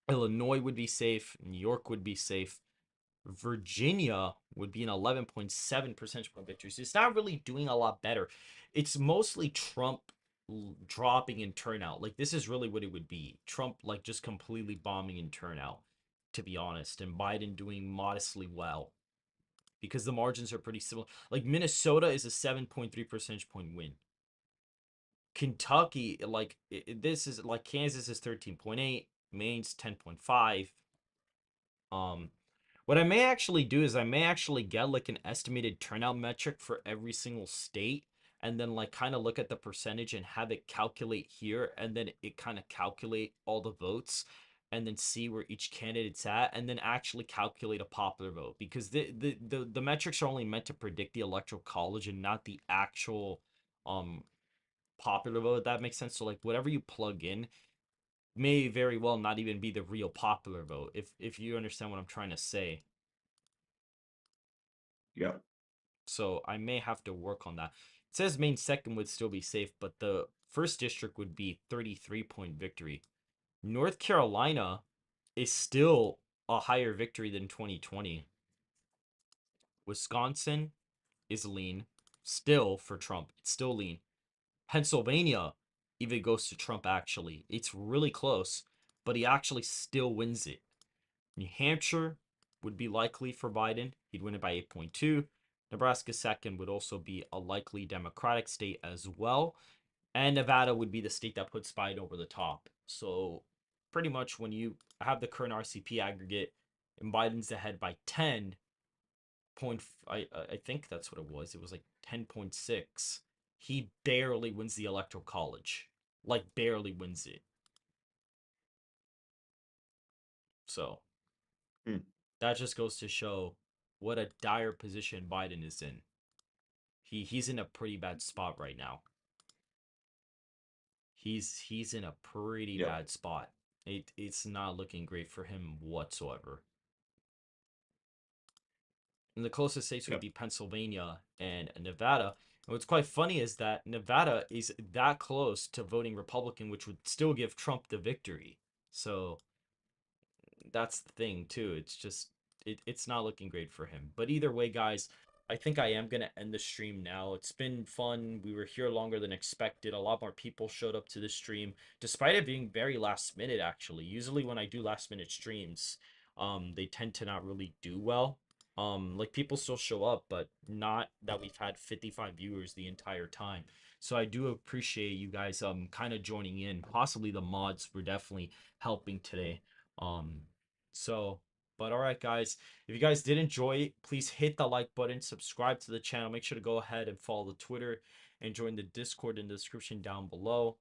Illinois would be safe. New York would be safe. Virginia would be an 11.7 percentage point victory. So it's not really doing a lot better. It's mostly Trump dropping in turnout. Like, this is really what it would be. Trump, like, just completely bombing in turnout, to be honest, and Biden doing modestly well because the margins are pretty similar. Like, Minnesota is a 7.3 percentage point win. Kentucky, like, this is like Kansas is 13.8, Maine's 10.5. What I may actually do is I may actually get like an estimated turnout metric for every single state and then like kind of look at the percentage and have it calculate here and then it kind of calculate all the votes and then see where each candidate's at and then actually calculate a popular vote because the metrics are only meant to predict the electoral college and not the actual popular vote, if that makes sense. So like whatever you plug in may very well not even be the real popular vote if you understand what I'm trying to say. Yeah. So I may have to work on that. It says Maine second would still be safe, but the first district would be 33-point victory. North Carolina is still a higher victory than 2020. Wisconsin is lean still for Trump. It's still lean. Pennsylvania even goes to Trump actually. It's really close, but he actually still wins it. New Hampshire would be likely for Biden. He'd win it by 8.2. Nebraska second would also be a likely Democratic state as well. And Nevada would be the state that puts Biden over the top. So pretty much when you have the current RCP aggregate and Biden's ahead by 10 point, I think that's what it was. It was like 10.6. He barely wins the electoral college. Like barely wins it. So that just goes to show what a dire position Biden is in. He's in a pretty bad spot right now. He's in a pretty bad spot. It's not looking great for him whatsoever. And the closest states would be Pennsylvania and Nevada. And what's quite funny is that Nevada is that close to voting Republican, which would still give Trump the victory. So that's the thing too. It's just it's not looking great for him. But either way, guys, I think I am gonna end the stream now. It's been fun. We were here longer than expected. A lot more people showed up to the stream, despite it being very last minute. Actually, usually when I do last minute streams, they tend to not really do well. Like people still show up, but not that we've had 55 viewers the entire time. So I do appreciate you guys kind of joining in. Possibly the mods were definitely helping today. Um, so, but all right, guys, if you guys did enjoy it, please hit the like button, subscribe to the channel, make sure to go ahead and follow the Twitter and join the Discord in the description down below.